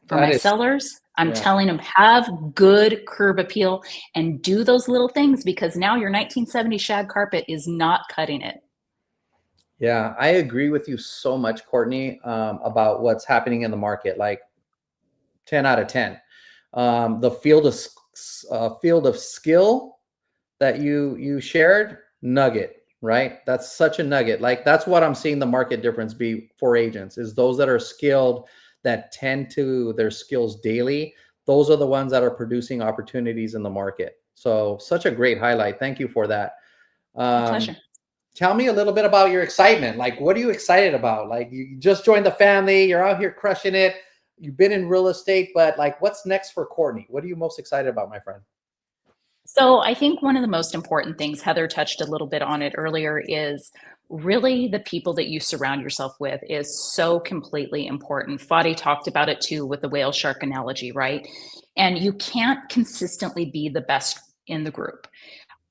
For my sellers, I'm telling them, have good curb appeal and do those little things, because now your 1970 shag carpet is not cutting it. Yeah, I agree with you so much, Courtney, about what's happening in the market. Like 10 out of 10. The field of skill that you shared, nugget, right? That's such a nugget. Like, that's what I'm seeing the market difference be for agents, is those that are skilled, that tend to their skills daily. Those are the ones that are producing opportunities in the market. So such a great highlight. Thank you for that. Pleasure. Tell me a little bit about your excitement. Like, what are you excited about? Like, you just joined the family, you're out here crushing it. You've been in real estate, but like, what's next for Courtney? What are you most excited about, my friend? So I think one of the most important things, Heather touched a little bit on it earlier, is really the people that you surround yourself with is so completely important. Fadi talked about it too with the whale shark analogy, right? And you can't consistently be the best in the group.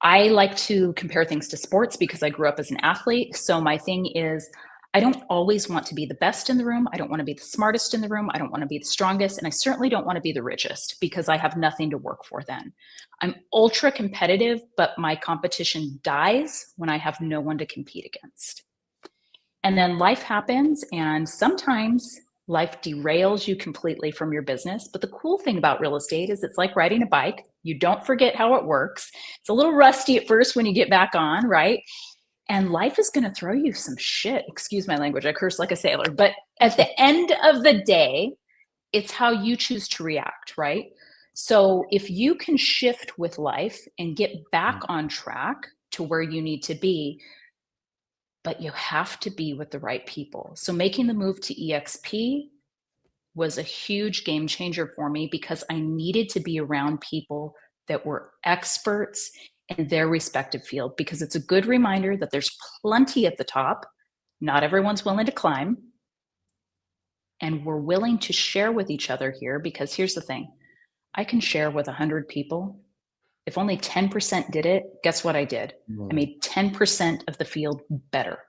I like to compare things to sports because I grew up as an athlete. So my thing is, I don't always want to be the best in the room. I don't want to be the smartest in the room. I don't want to be the strongest. And I certainly don't want to be the richest, because I have nothing to work for then. I'm ultra competitive, but my competition dies when I have no one to compete against. And then life happens, and sometimes life derails you completely from your business. But the cool thing about real estate is it's like riding a bike. You don't forget how it works. It's a little rusty at first when you get back on, right? And life is going to throw you some shit. Excuse my language. I curse like a sailor. But at the end of the day, it's how you choose to react, right? So if you can shift with life and get back on track to where you need to be, but you have to be with the right people. So making the move to EXP was a huge game changer for me, because I needed to be around people that were experts in their respective field, because it's a good reminder that there's plenty at the top. Not everyone's willing to climb. And we're willing to share with each other here, because here's the thing. I can share with 100 people. If only 10% did it, guess what I did? I made 10% of the field better.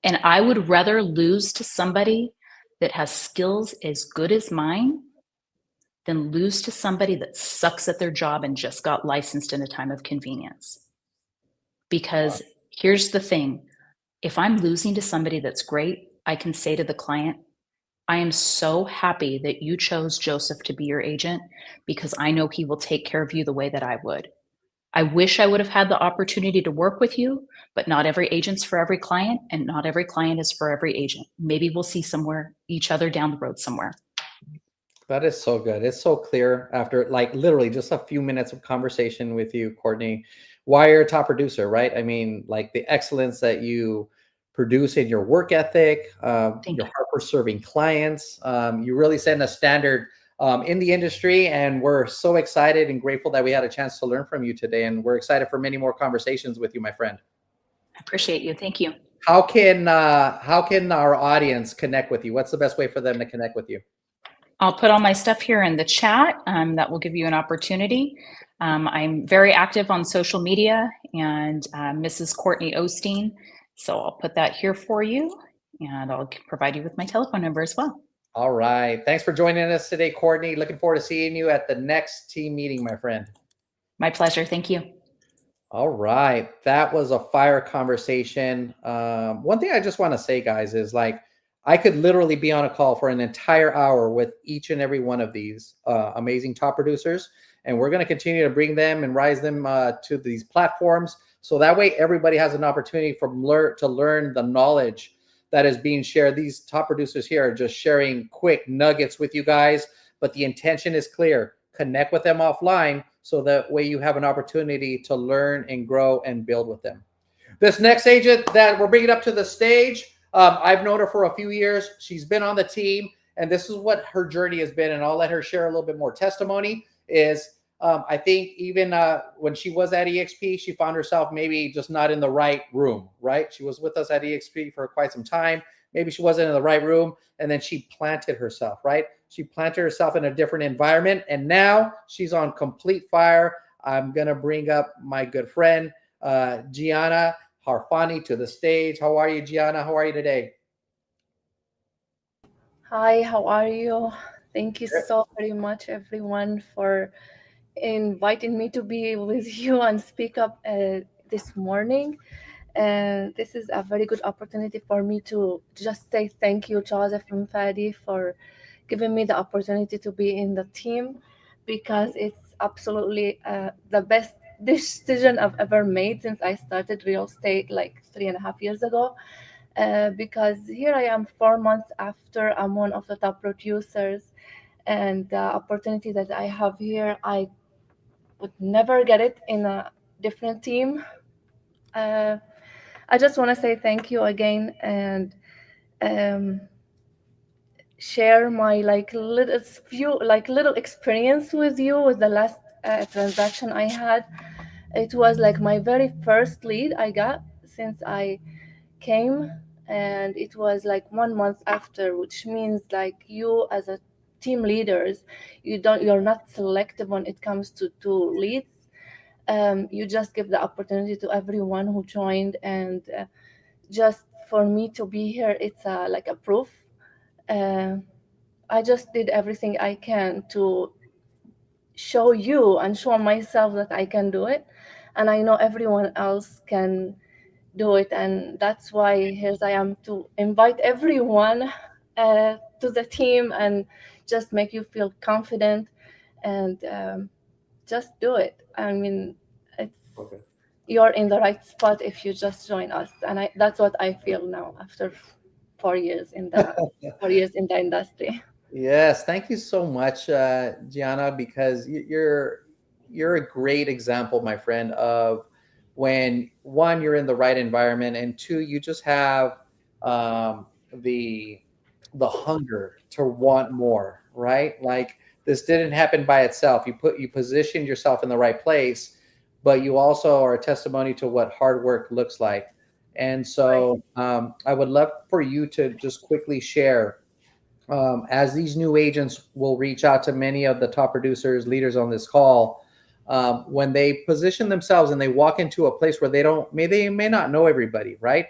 And I would rather lose to somebody that has skills as good as mine than lose to somebody that sucks at their job and just got licensed in a time of convenience. Because here's the thing, if I'm losing to somebody that's great, I can say to the client, I am so happy that you chose Joseph to be your agent because I know he will take care of you the way that I would. I wish I would have had the opportunity to work with you, but not every agent's for every client and not every client is for every agent. Maybe we'll see each other down the road somewhere. That is so good. It's so clear after like literally just a few minutes of conversation with you, Courtney, why you're a top producer, right? I mean, like the excellence that you produce in your work ethic, your heart for serving clients. You really set a standard in the industry, and we're so excited and grateful that we had a chance to learn from you today. And we're excited for many more conversations with you, my friend. I appreciate you. Thank you. How can our audience connect with you? What's the best way for them to connect with you? I'll put all my stuff here in the chat. That will give you an opportunity. I'm very active on social media and Mrs. Courtney Osteen. So I'll put that here for you and I'll provide you with my telephone number as well. All right. Thanks for joining us today, Courtney. Looking forward to seeing you at the next team meeting, my friend. My pleasure. Thank you. All right. That was a fire conversation. One thing I just want to say, guys, is like, I could literally be on a call for an entire hour with each and every one of these amazing top producers. And we're going to continue to bring them and rise them to these platforms. So that way, everybody has an opportunity to learn the knowledge that is being shared. These top producers here are just sharing quick nuggets with you guys, but the intention is clear. Connect with them offline so that way you have an opportunity to learn and grow and build with them. This next agent that we're bringing up to the stage, I've known her for a few years. She's been on the team, and this is what her journey has been, and I'll let her share a little bit more testimony. I think even when she was at EXP, she found herself maybe just not in the right room, right? She was with us at EXP for quite some time. Maybe she wasn't in the right room, and then she planted herself, right? She planted herself in a different environment, and now she's on complete fire. I'm going to bring up my good friend, Giana Harfani, to the stage. How are you, Giana? How are you today? Hi, how are you? Thank you so very much, everyone, for inviting me to be with you and speak up this morning. And this is a very good opportunity for me to just say thank you, Joseph and Fadi, for giving me the opportunity to be in the team, because it's absolutely the best decision I've ever made since I started real estate like 3.5 years ago. Because here I am 4 months after I'm one of the top producers, and the opportunity that I have here, I would never get it in a different team. I just want to say thank you again and share my little experience with you with the last transaction I had. It was like my very first lead I got since I came, and it was like 1 month after, which means like you as a team leaders, you're not selective when it comes to leads. You just give the opportunity to everyone who joined, and just for me to be here, it's like a proof. I just did everything I can to show you and show myself that I can do it, and I know everyone else can do it, and that's why here I am to invite everyone to the team and just make you feel confident and just do it. I mean, you're in the right spot if you just join us, and that's what I feel now after 4 years in the 4 years in the industry. Yes, thank you so much, Giana, because you're a great example, my friend, of when one, you're in the right environment, and two, you just have the hunger to want more, right? Like this didn't happen by itself. You positioned yourself in the right place, but you also are a testimony to what hard work looks like. And so I would love for you to just quickly share, as these new agents will reach out to many of the top producers, leaders on this call, when they position themselves and they walk into a place where they may not know everybody, right?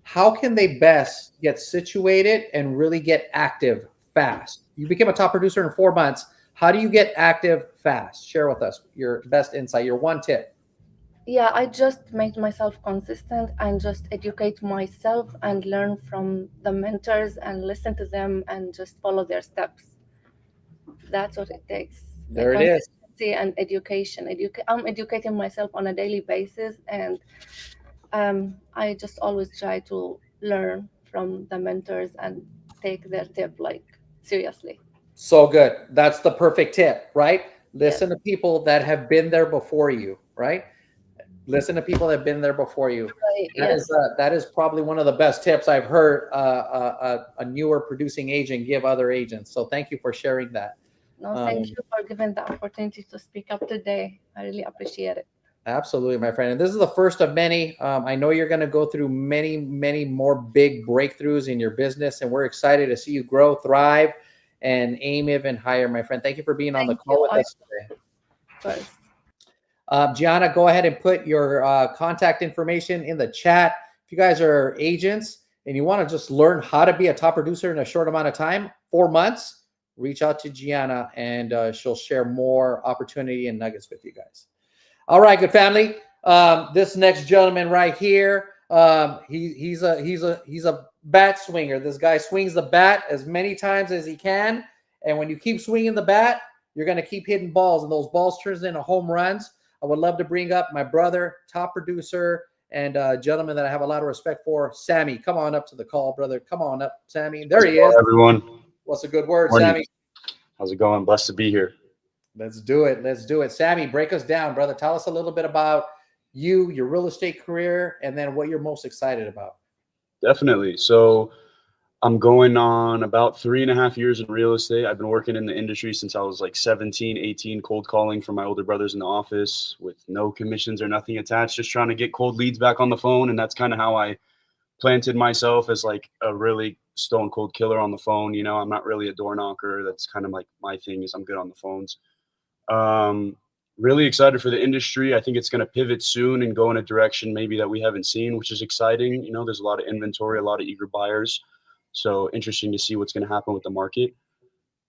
how can they best get situated and really get active fast? You became a top producer in 4 months. How do you get active fast? Share with us your best insight, your one tip. Yeah, I just make myself consistent and just educate myself and learn from the mentors and listen to them and just follow their steps. That's what it takes. Like There it is. consistency and education. I'm educating myself on a daily basis, and I just always try to learn from the mentors and take their tip like seriously. So good. That's the perfect tip, right? Yes, Listen to people that have been there before you, right? Listen to people that have been there before you. right. Yes. That is probably one of the best tips I've heard a newer producing agent give other agents. So thank you for sharing that. No, thank you for giving the opportunity to speak up today. I really appreciate it. Absolutely, my friend. And this is the first of many. I know you're going to go through many, many more big breakthroughs in your business, and we're excited to see you grow, thrive, and aim even higher, my friend. Thank you for being on the Thank call you. with us today. First. Giana, go ahead and put your contact information in the chat. If you guys are agents and you want to just learn how to be a top producer in a short amount of time, 4 months, reach out to Giana and she'll share more opportunity and nuggets with you guys. All right, good family. This next gentleman right here, he's a bat swinger. This guy swings the bat as many times as he can, and when you keep swinging the bat, you're going to keep hitting balls, and those balls turns into home runs. I would love to bring up my brother, top producer, and gentleman that I have a lot of respect for, Sammy. Come on up to the call, brother. Come on up, Sammy. There he is. Everyone. What's a good word, Morning. Sammy? How's it going? Blessed to be here. Let's do it. Let's do it. Sammy, break us down, brother. Tell us a little bit about you, your real estate career, and then what you're most excited about. Definitely. So I'm going on about 3.5 years in real estate. I've been working in the industry since I was like 17, 18, cold calling for my older brothers in the office with no commissions or nothing attached, just trying to get cold leads back on the phone. And that's kind of how I planted myself as like a really stone cold killer on the phone. You know, I'm not really a door knocker. That's kind of like my thing is I'm good on the phones. Really excited for the industry. I think it's going to pivot soon and go in a direction maybe that we haven't seen, which is exciting. You know, there's a lot of inventory, a lot of eager buyers. So interesting to see what's going to happen with the market.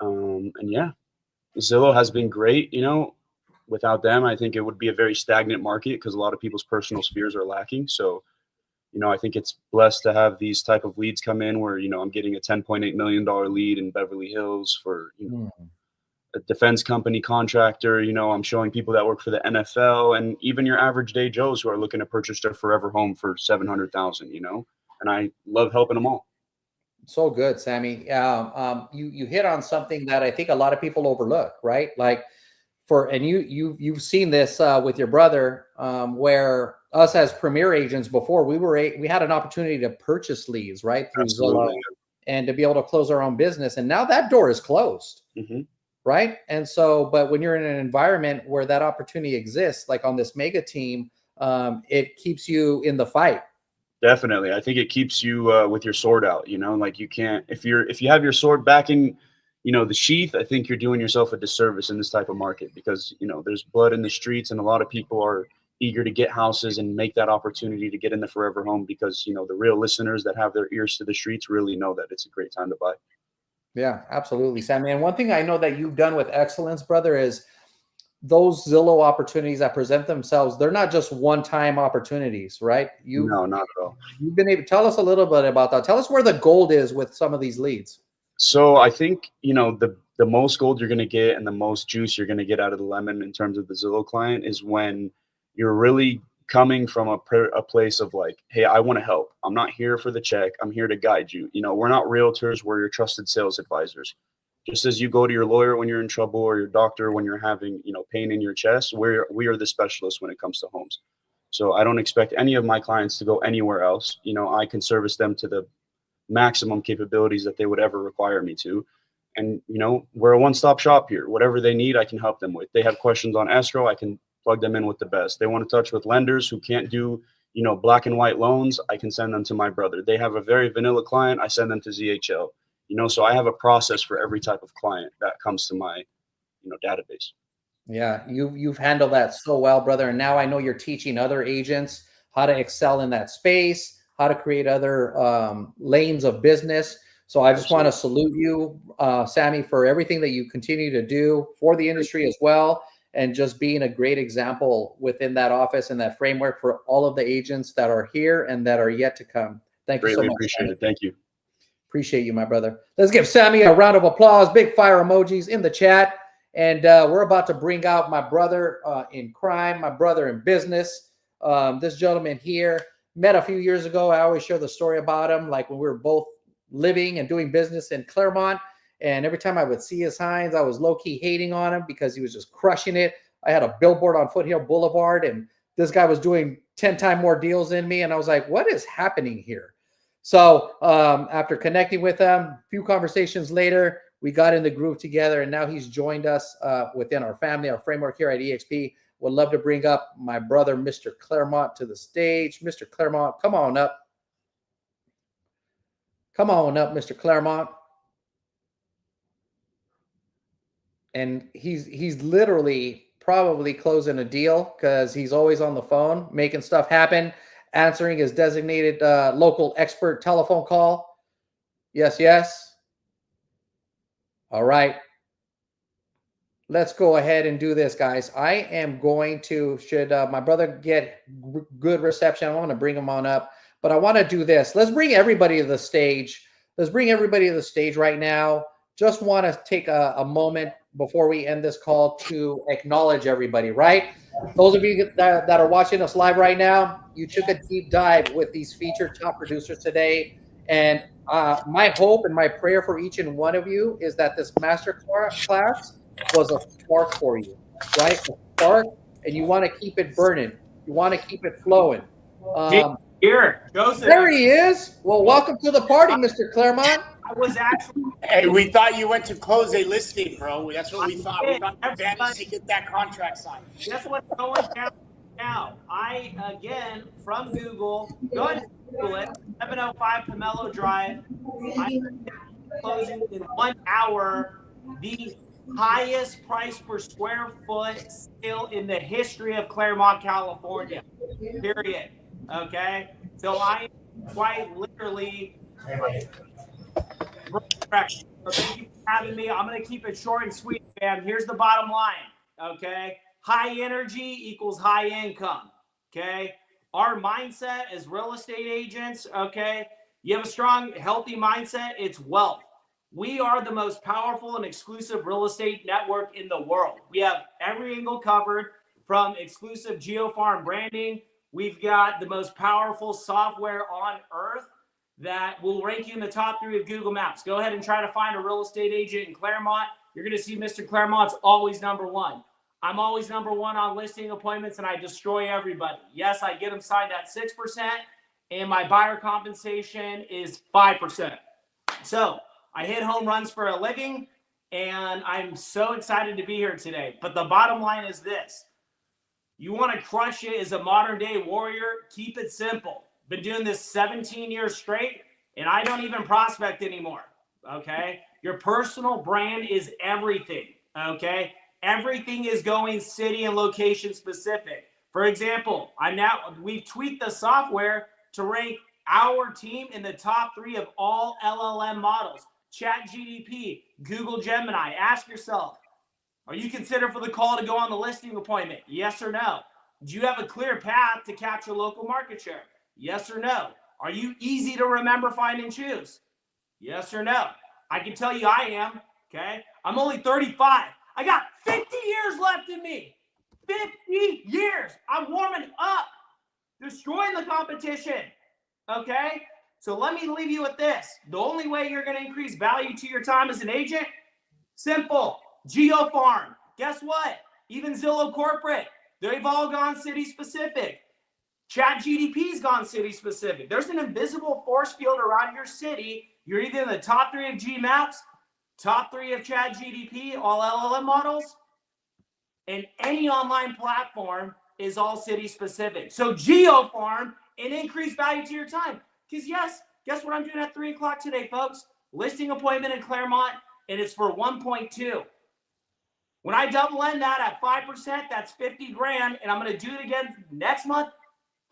And yeah, Zillow has been great. You know, without them, I think it would be a very stagnant market because a lot of people's personal spheres are lacking. So, you know, I think it's blessed to have these type of leads come in where, you know, I'm getting a $10.8 million lead in Beverly Hills for, you know, a defense company contractor. You know, I'm showing people that work for the NFL and even your average day Joes who are looking to purchase their forever home for $700,000, you know, and I love helping them all. So good, Sammy. You hit on something that I think a lot of people overlook, right? Like you've seen this with your brother, where us as premier agents before we had an opportunity to purchase leads, right, through Zillow and to be able to close our own business, and now that door is closed. Mm-hmm. Right. And so, but when you're in an environment where that opportunity exists, like on this mega team, it keeps you in the fight. Definitely. I think it keeps you with your sword out, you know, like you can't, if you have your sword back in, you know, the sheath, I think you're doing yourself a disservice in this type of market because, you know, there's blood in the streets and a lot of people are eager to get houses and make that opportunity to get in the forever home because, you know, the real listeners that have their ears to the streets really know that it's a great time to buy. Yeah, absolutely, Sammy. And one thing I know that you've done with excellence, brother, is those Zillow opportunities that present themselves, they're not just one-time opportunities, right? No, not at all. You've been able to tell us a little bit about that. Tell us where the gold is with some of these leads. So I think, you know, the most gold you're going to get and the most juice you're going to get out of the lemon in terms of the Zillow client is when you're really coming from a place of like, hey, I want to help. I'm not here for the check. I'm here to guide you. You know, we're not realtors. We're your trusted sales advisors. Just as you go to your lawyer when you're in trouble or your doctor when you're having, you know, pain in your chest, we are the specialists when it comes to homes. So I don't expect any of my clients to go anywhere else. You know, I can service them to the maximum capabilities that they would ever require me to. And, you know, we're a one-stop shop here. Whatever they need, I can help them with. They have questions on escrow, I can plug them in with the best. They want to touch with lenders who can't do, you know, black and white loans, I can send them to my brother. They have a very vanilla client, I send them to ZHL. You know, so I have a process for every type of client that comes to my, you know, database. Yeah, you've handled that so well, brother. And now I know you're teaching other agents how to excel in that space, how to create other lanes of business. So I just want to salute you, Sammy, for everything that you continue to do for the industry as well, and just being a great example within that office and that framework for all of the agents that are here and that are yet to come. Thank you so much. Appreciate Sammy. it. Thank you. Appreciate you, my brother. Let's give Sammy a round of applause. Big fire emojis in the chat. And we're about to bring out my brother in crime, my brother in business. This gentleman here, met a few years ago. I always share the story about him, like when we were both living and doing business in Claremont. And every time I would see his signs, I was low-key hating on him because he was just crushing it. I had a billboard on Foothill Boulevard, and this guy was doing 10 times more deals than me. And I was like, what is happening here? So after connecting with him, a few conversations later, we got in the groove together, and now he's joined us within our family, our framework here at EXP. Would love to bring up my brother, Mr. Claremont, to the stage. Mr. Claremont, come on up. Come on up, Mr. Claremont. And he's literally probably closing a deal because he's always on the phone, making stuff happen, answering his designated local expert telephone call. Yes, yes. All right. Let's go ahead and do this, guys. I am going to, should my brother get good reception, I want to bring him on up, but I want to do this. Let's bring everybody to the stage. Let's bring everybody to the stage right now. Just want to take a moment before we end this call to acknowledge everybody, right? Those of you that are watching us live right now, you took a deep dive with these featured top producers today. And my hope and my prayer for each and one of you is that this master class was a spark for you, right? A spark, and you want to keep it burning. You want to keep it flowing. Here, Joseph. There he is. Well, welcome to the party, Mr. Claremont. I was actually. Hey, we thought you went to close a listing, bro. That's what we thought. We thought you vanished to get that contract signed. Guess what's going down now? I, again, from Google, go ahead and Google it, 705 Pomelo Drive. I'm closing in 1 hour the highest price per square foot sale in the history of Claremont, California, period. Okay? So I am quite literally... So thank you for having me. I'm going to keep it short and sweet, fam. Here's the bottom line, okay? High energy equals high income, okay? Our mindset as real estate agents, okay? You have a strong, healthy mindset, it's wealth. We are the most powerful and exclusive real estate network in the world. We have every angle covered, from exclusive geofarm branding. We've got the most powerful software on earth that will rank you in the top 3 of Google Maps. Go ahead and try to find a real estate agent in Claremont. You're going to see Mr. Claremont's always #1. I'm always #1 on listing appointments, and I destroy everybody. Yes, I get them signed at 6%, and my buyer compensation is 5%. So I hit home runs for a living, and I'm so excited to be here today. But the bottom line is this. You want to crush it as a modern-day warrior, keep it simple. Been doing this 17 years straight, and I don't even prospect anymore, okay? Your personal brand is everything, okay? Everything is going city and location specific. For example, we've tweaked the software to rank our team in the top 3 of all LLM models. ChatGPT, Google Gemini. Ask yourself, are you considered for the call to go on the listing appointment? Yes or no? Do you have a clear path to capture local market share? Yes or no? Are you easy to remember, find, and choose? Yes or no? I can tell you I am, okay? I'm only 35. I got 50 years left in me. 50 years. I'm warming up, destroying the competition, okay? So let me leave you with this. The only way you're going to increase value to your time as an agent, simple, geofarm. Guess what? Even Zillow Corporate, they've all gone city specific. ChatGPT's gone city specific. There's an invisible force field around your city. You're either in the top 3 of GMaps, top 3 of ChatGPT, all LLM models, and any online platform is all city specific. So geofarm and increase value to your time. Because yes, guess what I'm doing at 3 o'clock today, folks? Listing appointment in Claremont, and it's for 1.2. When I double end that at 5%, that's 50 grand, and I'm going to do it again next month.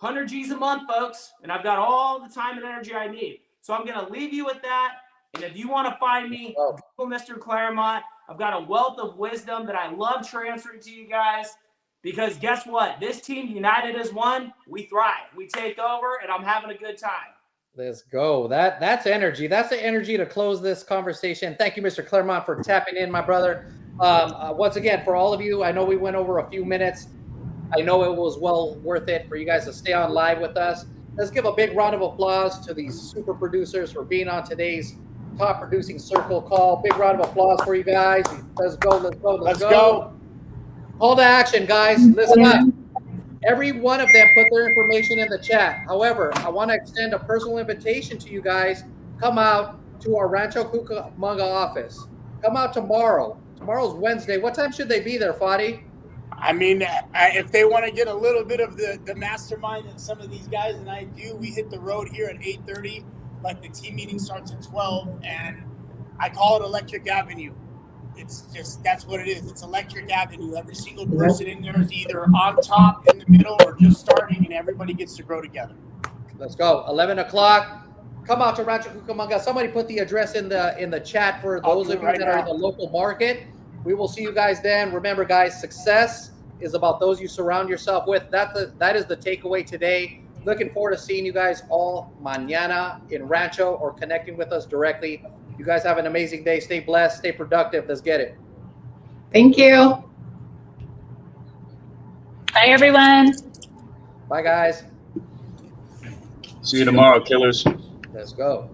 100 G's a month, folks, and I've got all the time and energy I need. So I'm going to leave you with that. And if you want to find me, Google Mr. Claremont. I've got a wealth of wisdom that I love transferring to you guys, because guess what? This team, united as one, we thrive. We take over, and I'm having a good time. Let's go. That's energy. That's the energy to close this conversation. Thank you, Mr. Claremont, for tapping in, my brother. Once again, for all of you, I know we went over a few minutes. I know it was well worth it for you guys to stay on live with us. Let's give a big round of applause to these super producers for being on today's Top Producing Circle call. Big round of applause for you guys. Let's go. Let's go. Let's go. Call to action, guys. Listen up. Every one of them put their information in the chat. However, I want to extend a personal invitation to you guys. Come out to our Rancho Cucamonga office. Come out tomorrow. Tomorrow's Wednesday. What time should they be there, Fadi? I mean, if they want to get a little bit of the mastermind that some of these guys and I do, we hit the road here at 8:30. Like the team meeting starts at 12, and I call it Electric Avenue. It's just, that's what it is. It's Electric Avenue. Every single person in there is either on top, in the middle, or just starting, and everybody gets to grow together. Let's go. 11 o'clock. Come out to Rancho Cucamonga. Somebody put the address in the chat for those of you that are in the local market. We will see you guys then. Remember, guys, success is about those you surround yourself with. That is the takeaway today. Looking forward to seeing you guys all mañana in Rancho or connecting with us directly. You guys have an amazing day. Stay blessed. Stay productive. Let's get it. Thank you. Bye, everyone. Bye, guys. See you tomorrow, killers. Let's go.